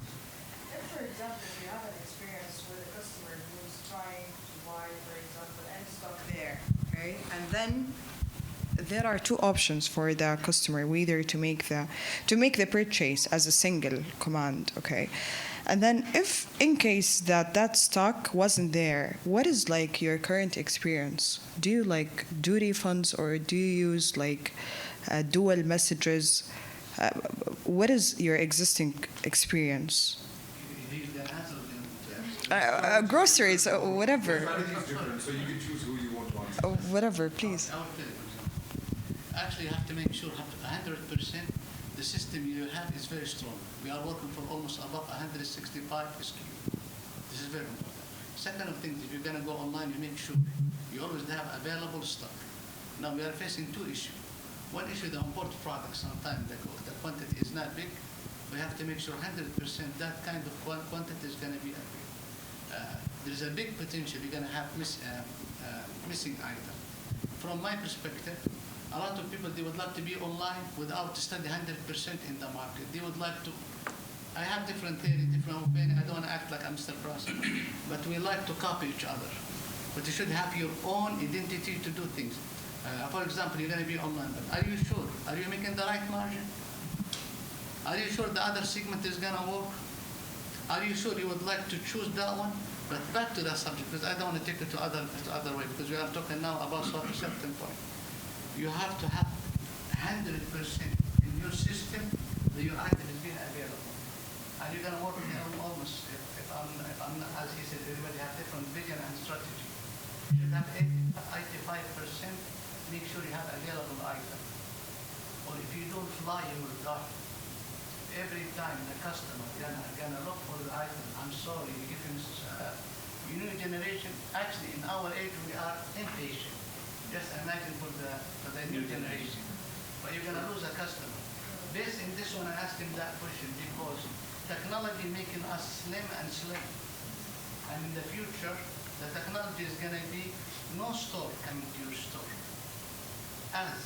If, for example, we have an experience with a customer who's trying to buy, for example, end stock there, okay, and then there are two options for the customer, whether to make the purchase as a single command, okay. And then if in case that stock wasn't there, what is like your current experience? Do you like do refunds or do you use like dual messages? What is your existing experience? Groceries, whatever. Strategy is different, so you can choose who you want to answer. Whatever, please. Actually, you have to make sure 100% the system you have is very strong. We are working for almost above 165 SKU. This is very important. Second of things, if you're going to go online, you make sure you always have available stock. Now, we are facing two issues. One issue, the import products, sometimes the quantity is not big. We have to make sure 100% that kind of quantity is going to be available. There's a big potential you're going to have missing item. From my perspective, a lot of people, they would like to be online without study 100% in the market. They would like to, I have different theory, different opinion. I don't want to act like I'm Mr. Prosper, but we like to copy each other. But you should have your own identity to do things. For example, you're going to be online, but are you sure? Are you making the right margin? Are you sure the other segment is going to work? Are you sure you would like to choose that one? But back to that subject, because I don't want to take it to other way, because we are talking now about a certain point. You have to have 100% in your system that your item is being available. And you're going to work with them almost, if I'm not, as he said, everybody have different vision and strategy. You should have 85%, make sure you have available item. Or if you don't fly, you will die. Every time the customer gonna look for the item, I'm sorry, you give him, you new generation, actually in our age we are impatient. Just imagine for the new generation. But you're going to lose a customer. Based in this one, I asked him that question because technology making us slim and slim. And in the future, the technology is going to be no store coming to your store. As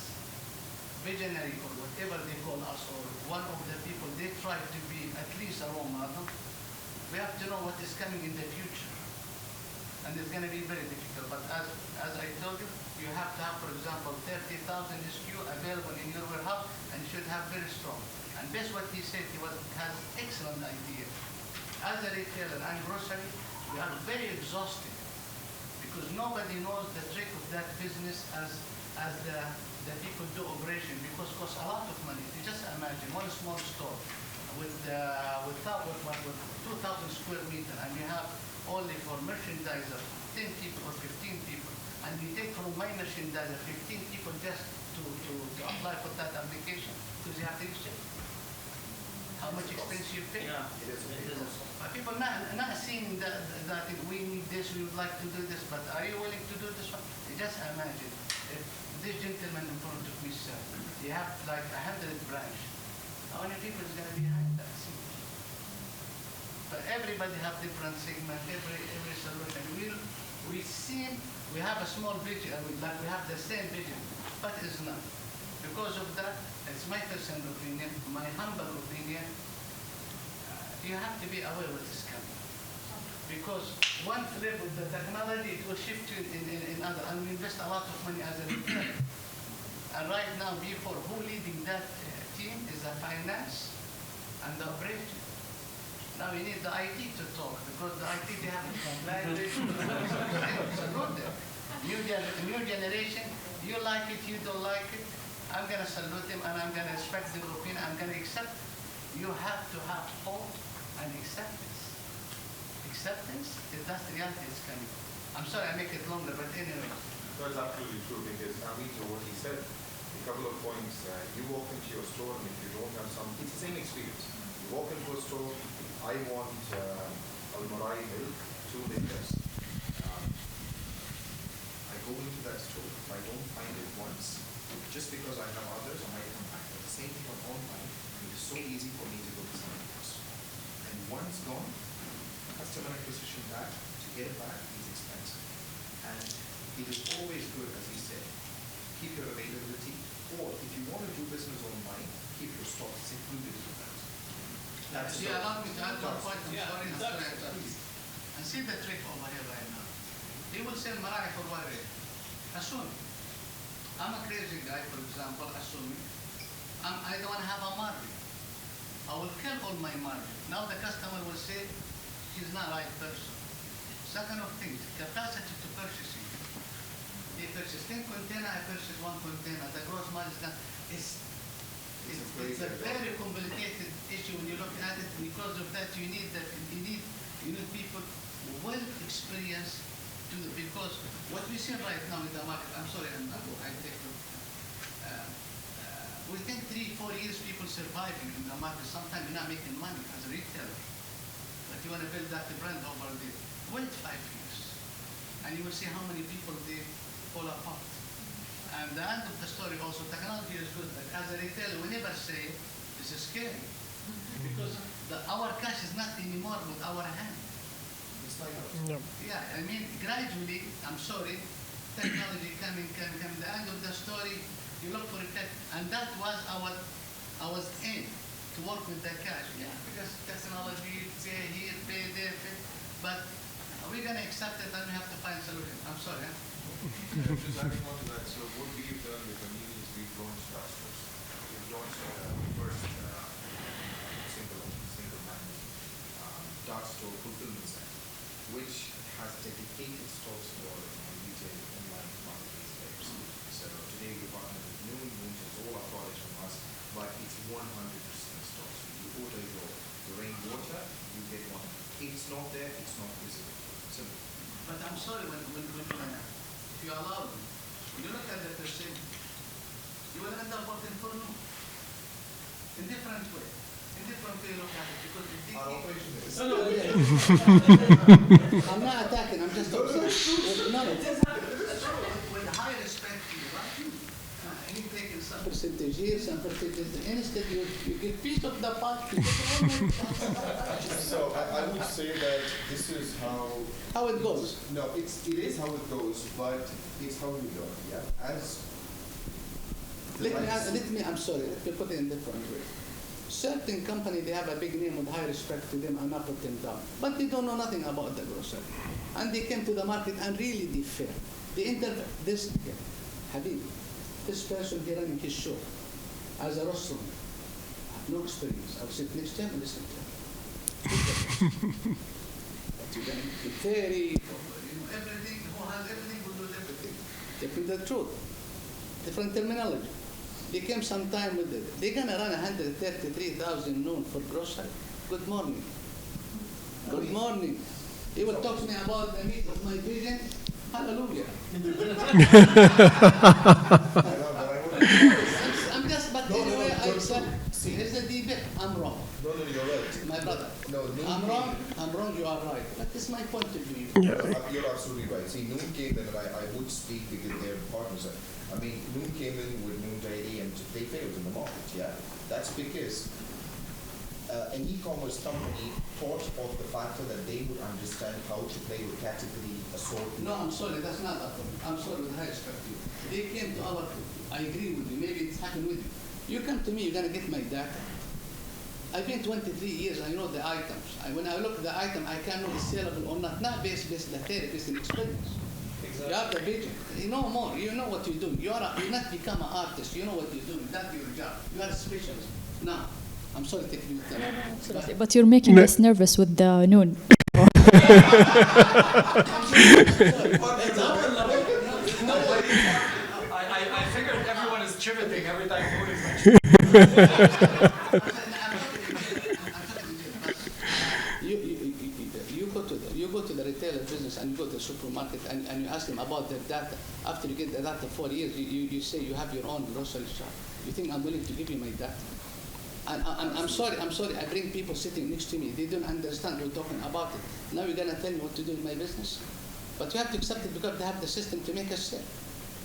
visionary or whatever they call us, or one of the people, they try to be at least a role model. We have to know what is coming in the future. And it's going to be very difficult. But as I told you, you have to have, for example, 30,000 SKU available in your warehouse, and you should have very strong. And based what he said, has excellent idea. As a retailer and grocery, we are very exhausted because nobody knows the trick of that business as the people do operation, because it costs a lot of money. You just imagine one small store, with 2,000 square meter, and you have only for merchandiser 10 people or 15 people, and you take from my merchandiser 15 people just to apply for that application, because you have to exchange. How much expense you pay? Yeah, it is. People not seeing that we need this, we would like to do this, but are you willing to do this one? Just imagine if this gentleman in front of me said, you have like 100 branch. How many people is going to be behind that? But everybody have different segment, every solution. We have a small vision, like we have the same vision, but it's not. Because of that, it's my personal opinion, my humble opinion, you have to be aware what is coming. Because one flip with the technology, it will shift you in other, and we invest a lot of money as a return. And right now, before, who leading that team is the finance and the operation. Now we need the IT to talk, because the IT, they have language. Salute them. New generation, you like it, you don't like it, I'm going to salute them, and I'm going to respect their opinion, I'm going to accept. You have to have hope and acceptance. Acceptance, if that's the reality, is coming. I'm sorry I make it longer, but anyway. That's absolutely true, because I mean, to what he said, a couple of points. You walk into your store, and if you don't have some, it's the same experience. You walk into a store, I want Almarai milk, 2 liters. I go into that store. If I don't find it once, just because I have others, I might come back. But the same thing on online, it is so easy for me to go to something else. And once gone, customer acquisition back, to get back is expensive. And it is always good, as he said, keep your availability, or if you want to do business online, keep your stock secluded to that. That's You allow me to add one point, I'm Yeah, sorry, and see the trick over here right now. He will sell Marai for what rate? Assume. I'm a crazy guy, for example, assuming I don't want to have a margin. I will kill all my margin. Now the customer will say, he's not the right person. Second of things, capacity to purchasing. He purchases 10 container, I purchase 1 container. The gross margin is not. It's a very complicated issue when you look at it. Because of that, you need people well experienced to do, because what we see right now in the market. I'm sorry, I take it. Within 3-4 years, people surviving in the market. Sometimes you're not making money as a retailer, but you want to build that brand over there. Wait 5 years, and you will see how many people they fall apart. And the end of the story also, technology is good, but as a retailer, we never say this is scary. Because our cash is not anymore with our hand. It's like yeah, I mean, gradually, I'm sorry, technology coming. The end of the story, you look for it, and that was our aim, to work with the cash. Yeah, because technology, pay here, pay there, but we're going to accept it, and we have to find a solution. I'm sorry. Just adding on to that, so what we've done with the meeting is we've launched dark stores. We've launched first single-man dark store fulfillment center, which has dedicated stores for retail online marketplace players. So today we partner with Noon is all our products from us, but it's 100% stores. So you order your rainwater, you get one. If it's not there, it's not visible. Simple. But I'm sorry, when if you allow them, when you look at the percentage, you will end up working for Noon. In different way. In different way you look at it, because our operation is. I'm not attacking, I'm just observing. No. With high respect to you, right? He taking some percentage here, some percentage there. Instead, you give piece of the pie. So I would say that this is how it goes. No, it is how it goes, but it's how you learn. Yeah, as I'm sorry, let me put it in different way. Certain company, they have a big name with high respect to them, and not put them down. But they don't know nothing about the grocery. And they came to the market and really did fair. They entered this, Habib, this person here running his show as a restaurant. I have no experience. I'll sit next to him and listen to him. But you can be very, everything, who has everything, will do everything. Tell me the truth. Different terminology. They came sometime with it. They're gonna run 133,000 noon for grocery. Good morning. Good morning. He will talk to me about the meat of my vision. Hallelujah. I'm just, but anyway, I said, here's the debate. I'm wrong. No, you're right. My brother. No, I'm wrong, you are right. But this is my point of view. You're absolutely right. See, Noon came in, and I would speak because they're partners. I mean, Noon came in with Noon Daily, and they failed in the market, yeah? That's because an e-commerce company thought of the factor that they would understand how to play with category assortment. No, I'm sorry, that's not a problem. I'm sorry with high respect to you. They came to our, I agree with you, maybe it's happened with you. You come to me, you're gonna get my data. I've been 23 years, I know the items. When I look at the item, I can know it's sellable or not based the therapist and experience. Exactly. You are the agent. You know more, you know what you're doing. You're not become an artist, you know what you're doing. That's your job. You are a specialist. Now, I'm sorry to take you with that. But you're making us nervous with the noon. I figured everyone is triveting every time food is mentioned. You go to the retailer business and you go to the supermarket and you ask them about their data. After you get the data 4 years, you say you have your own grocery shop. You think I'm willing to give you my data? And I'm sorry, I bring people sitting next to me. They don't understand we're talking about it. Now you're going to tell me what to do in my business? But you have to accept it because they have the system to make us sell.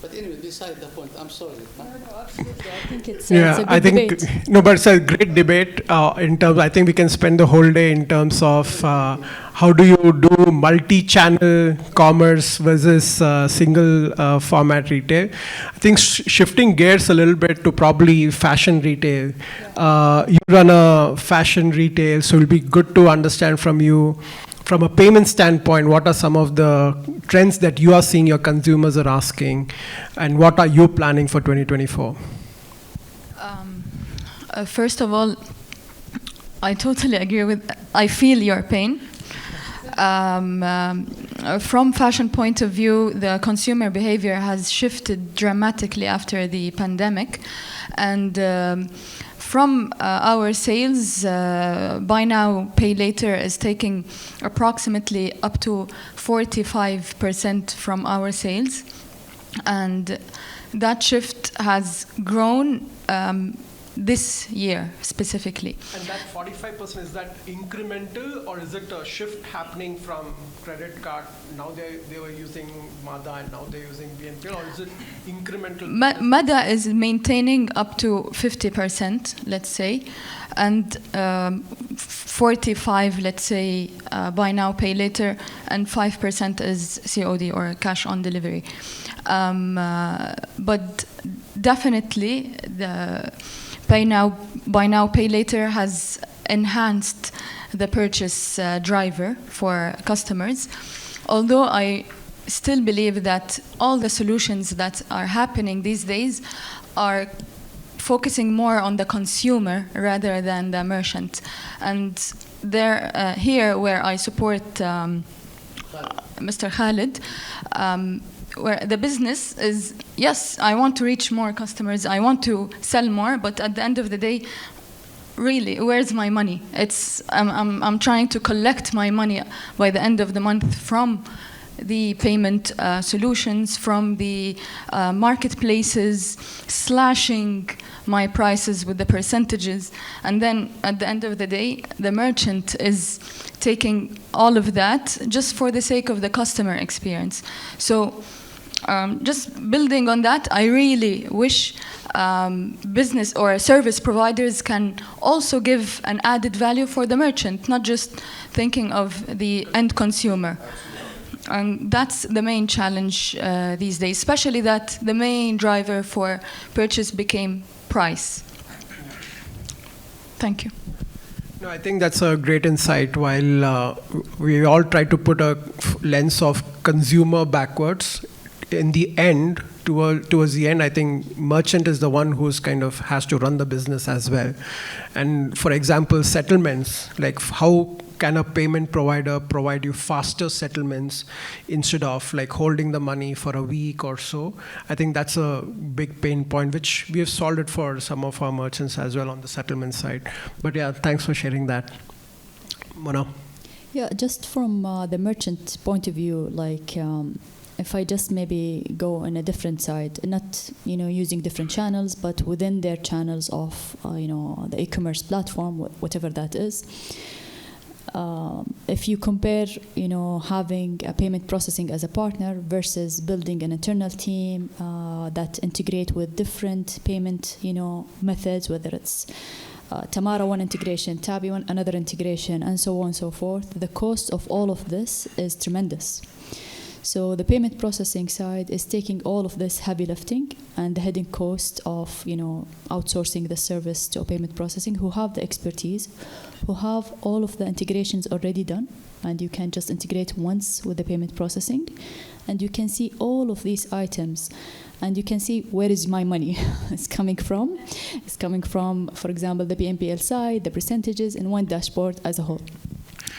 But anyway, beside the point, I'm sorry. No, absolutely. I think it's Yeah, a good I think debate. no, but it's a great debate. In terms, I think we can spend the whole day in terms of how do you do multi-channel commerce versus single format retail. I think shifting gears a little bit to probably fashion retail. You run a fashion retail, so it'll be good to understand from you. From a payment standpoint, what are some of the trends that you are seeing your consumers are asking, and what are you planning for 2024? First of all, I totally agree with, I feel your pain. From fashion point of view, the consumer behavior has shifted dramatically after the pandemic. And from our sales, buy now, pay later is taking approximately up to 45% from our sales. And that shift has grown this year specifically. And that 45%, is that incremental, or is it a shift happening from credit card? Now they were using MADA and now they're using BNP, or is it incremental? MADA is maintaining up to 50%, let's say, and 45, let's say, buy now, pay later, and 5% is COD or cash on delivery. But definitely the buy now, pay later has enhanced the purchase driver for customers. Although I still believe that all the solutions that are happening these days are focusing more on the consumer rather than the merchant. And there, here where I support Mr. Khalid, where the business is, yes, I want to reach more customers, I want to sell more, but at the end of the day, really, where's my money? I'm trying to collect my money by the end of the month from the payment solutions, from the marketplaces, slashing my prices with the percentages, and then at the end of the day, the merchant is taking all of that just for the sake of the customer experience. So just building on that, I really wish business or service providers can also give an added value for the merchant, not just thinking of the end consumer. And that's the main challenge these days, especially that the main driver for purchase became price. Thank you. No, I think that's a great insight. While we all try to put a lens of consumer backwards, in the end, towards the end, I think merchant is the one who's kind of has to run the business as well. And for example, settlements, like how can a payment provider provide you faster settlements instead of like holding the money for a week or so? I think that's a big pain point, which we have solved it for some of our merchants as well on the settlement side. But yeah, thanks for sharing that. Mona? Yeah, just from the merchant point of view, like if I just maybe go on a different side, not using different channels, but within their channels of the e-commerce platform, whatever that is. If you compare, having a payment processing as a partner versus building an internal team that integrate with different payment, methods, whether it's Tamara one integration, Tabi one another integration, and so on and so forth, the cost of all of this is tremendous. So the payment processing side is taking all of this heavy lifting and the hidden cost of outsourcing the service to a payment processing who have the expertise, who have all of the integrations already done, and you can just integrate once with the payment processing, and you can see all of these items, and you can see where is my money is coming from. It's coming from, for example, the BNPL side, the percentages in one dashboard as a whole.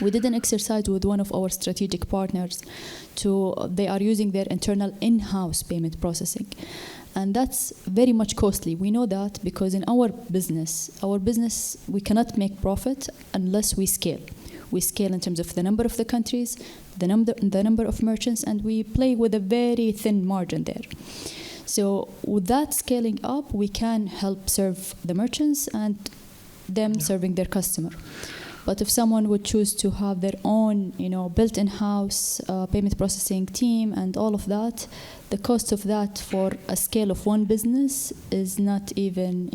We did an exercise with one of our strategic partners they are using their internal in-house payment processing. And that's very much costly. We know that because in our business, we cannot make profit unless we scale. We scale in terms of the number of the countries, the number of merchants, and we play with a very thin margin there. So with that scaling up, we can help serve the merchants and them serving their customer. But if someone would choose to have their own, built in-house payment processing team and all of that, the cost of that for a scale of one business is not even,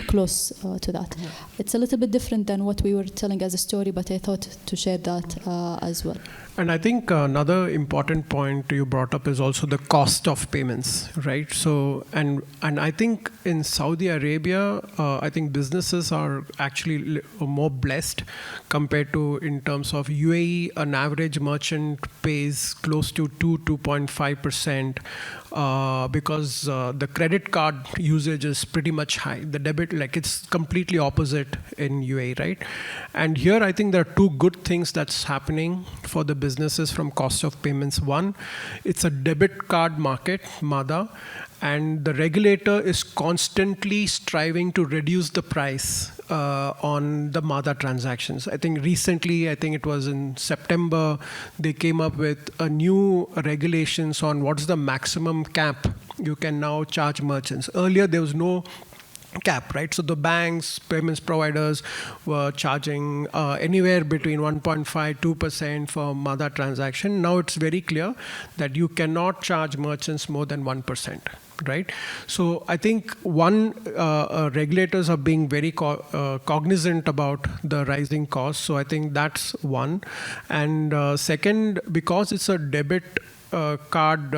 close to that. Yeah. It's a little bit different than what we were telling as a story, but I thought to share that as well. And I think another important point you brought up is also the cost of payments, right? So, and I think in Saudi Arabia, I think businesses are actually more blessed compared to in terms of UAE. An average merchant pays close to 2.5%. Because the credit card usage is pretty much high. The debit, it's completely opposite in UAE, right? And here I think there are two good things that's happening for the businesses from cost of payments. One, it's a debit card market, MADA, and the regulator is constantly striving to reduce the price on the MADA transactions. I think recently, it was in September, they came up with a new regulations on what's the maximum cap you can now charge merchants. Earlier, there was no cap, right? So the banks, payments providers were charging anywhere between 1.5-2% for MADA transaction. Now it's very clear that you cannot charge merchants more than 1%. Right, so I think regulators are being very cognizant about the rising costs. So I think that's one, and second, because it's a debit card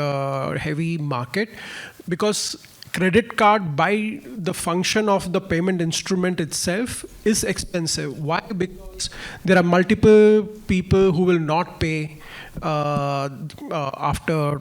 heavy market, because credit card by the function of the payment instrument itself is expensive. Why? Because there are multiple people who will not pay after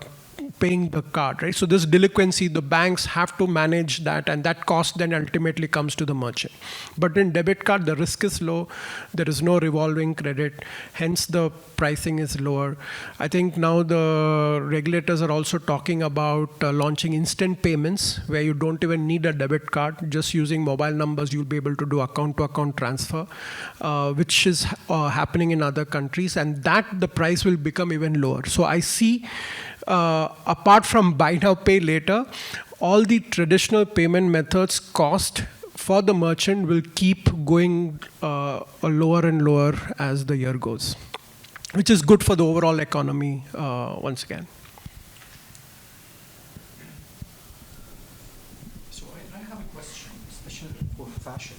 paying the card, right? So this delinquency, the banks have to manage that, and that cost then ultimately comes to the merchant. But in debit card, the risk is low. There is no revolving credit. Hence, the pricing is lower. I think now the regulators are also talking about launching instant payments where you don't even need a debit card. Just using mobile numbers, you'll be able to do account-to-account transfer, which is happening in other countries, and that the price will become even lower. So I see apart from buy now, pay later, all the traditional payment methods cost for the merchant will keep going lower and lower as the year goes, which is good for the overall economy once again. So I have a question, especially for fashion.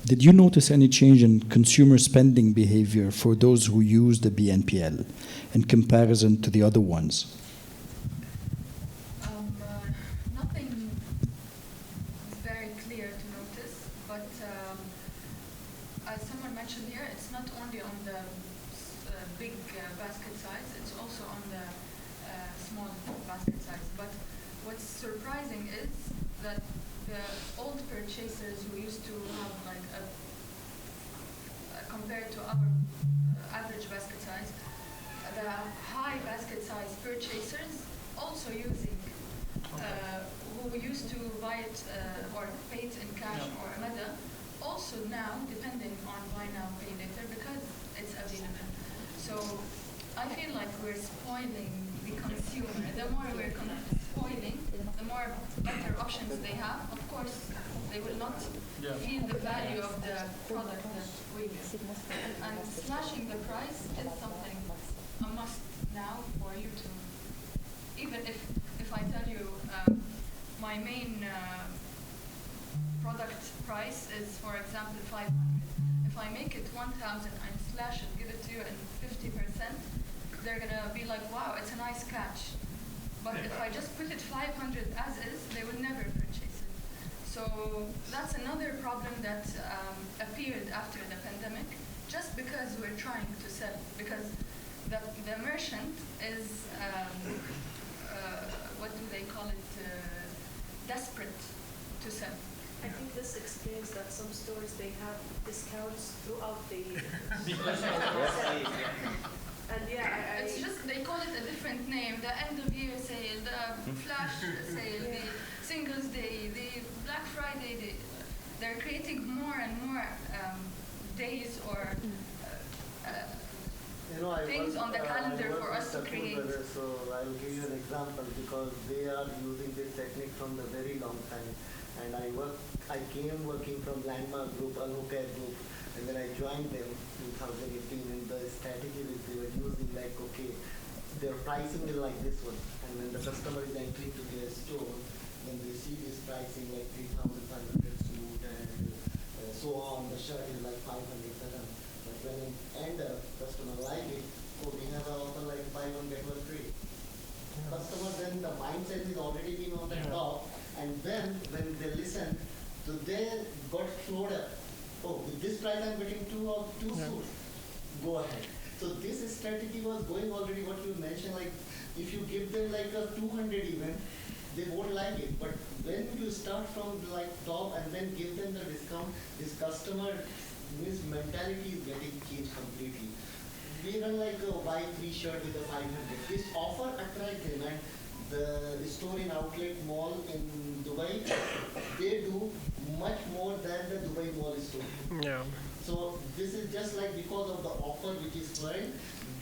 Did you notice any change in consumer spending behavior for those who use the BNPL in comparison to the other ones? Nothing very clear to notice, but as someone mentioned here, it's not only on the big basket size, it's also on the small basket size. But what's surprising is that the old purchasers who used to have like compared to our average basket size, the high basket size purchasers also using who used to buy it or pay it in cash or another, also now depending on buy now, pay later because it's available. So I feel like we're spoiling the consumer. The more we're spoiling, the more better options they have. Of course, they will not feel the value of the product that we give. And slashing the price is something a must now for you to, even if I tell you my main product price is, for example, 500. If I make it 1,000 and slash it, give it to you in 50%, they're gonna be like, wow, it's a nice catch. But if I just put it 500 as is, they will never purchase it. So that's another problem that appeared after the pandemic, just because we're trying to sell. Because the merchant is, what do they call it, desperate to sell. I think this explains that some stores, they have discounts throughout the year. And yeah, it's just, they call it a different name, the end of year sale, the flash sale, the Singles Day, the Black Friday Day. They're creating more and more days or things on the calendar for us to create. So I'll give you an example because they are using this technique from the very long time. And I came working from Landmark Group, Al-Hukair Group, and then I joined them in 2018, and the strategy that they were using, like, okay, their pricing is like this one, and when the customer is entering to their store, when they see this pricing like 3,500 suit and so on, the shirt is like 500 dirham. But when it end up, customer like it, oh, we have an offer like 500 get one free. Customer, then the mindset is already been on the top, and then when they listen, so they got floored up. Oh, with this price I'm getting two suits. Go ahead. So this strategy was going already. What you mentioned, like if you give them like a 200 even, they won't like it. But when you start from like top and then give them the discount, this customer, his mentality is getting changed completely. We run like a buy 3 shirt with a 500. This offer attracts them, and the store in Outlet Mall in Dubai, they do much more than the Dubai Mall store. Yeah. So this is just like because of the offer which is flying,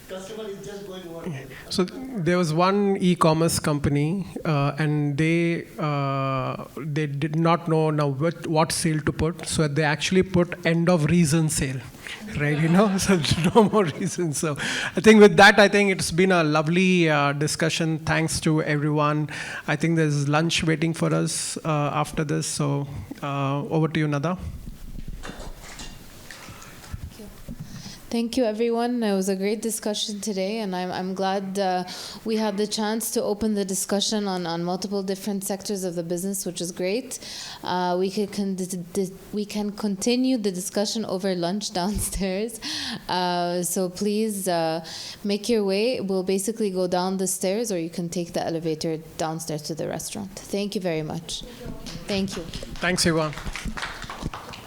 customer is just going over there. So there was one e-commerce company, and they did not know now what sale to put, so they actually put end of reason sale, right? You know, so no more reasons. So I think with that, I think it's been a lovely discussion. Thanks to everyone. I think there's lunch waiting for us after this. So over to you, Nada. Thank you, everyone. It was a great discussion today, and I'm glad we had the chance to open the discussion on multiple different sectors of the business, which is great. We can continue the discussion over lunch downstairs. So please make your way. We'll basically go down the stairs, or you can take the elevator downstairs to the restaurant. Thank you very much. Thank you. Thanks, everyone.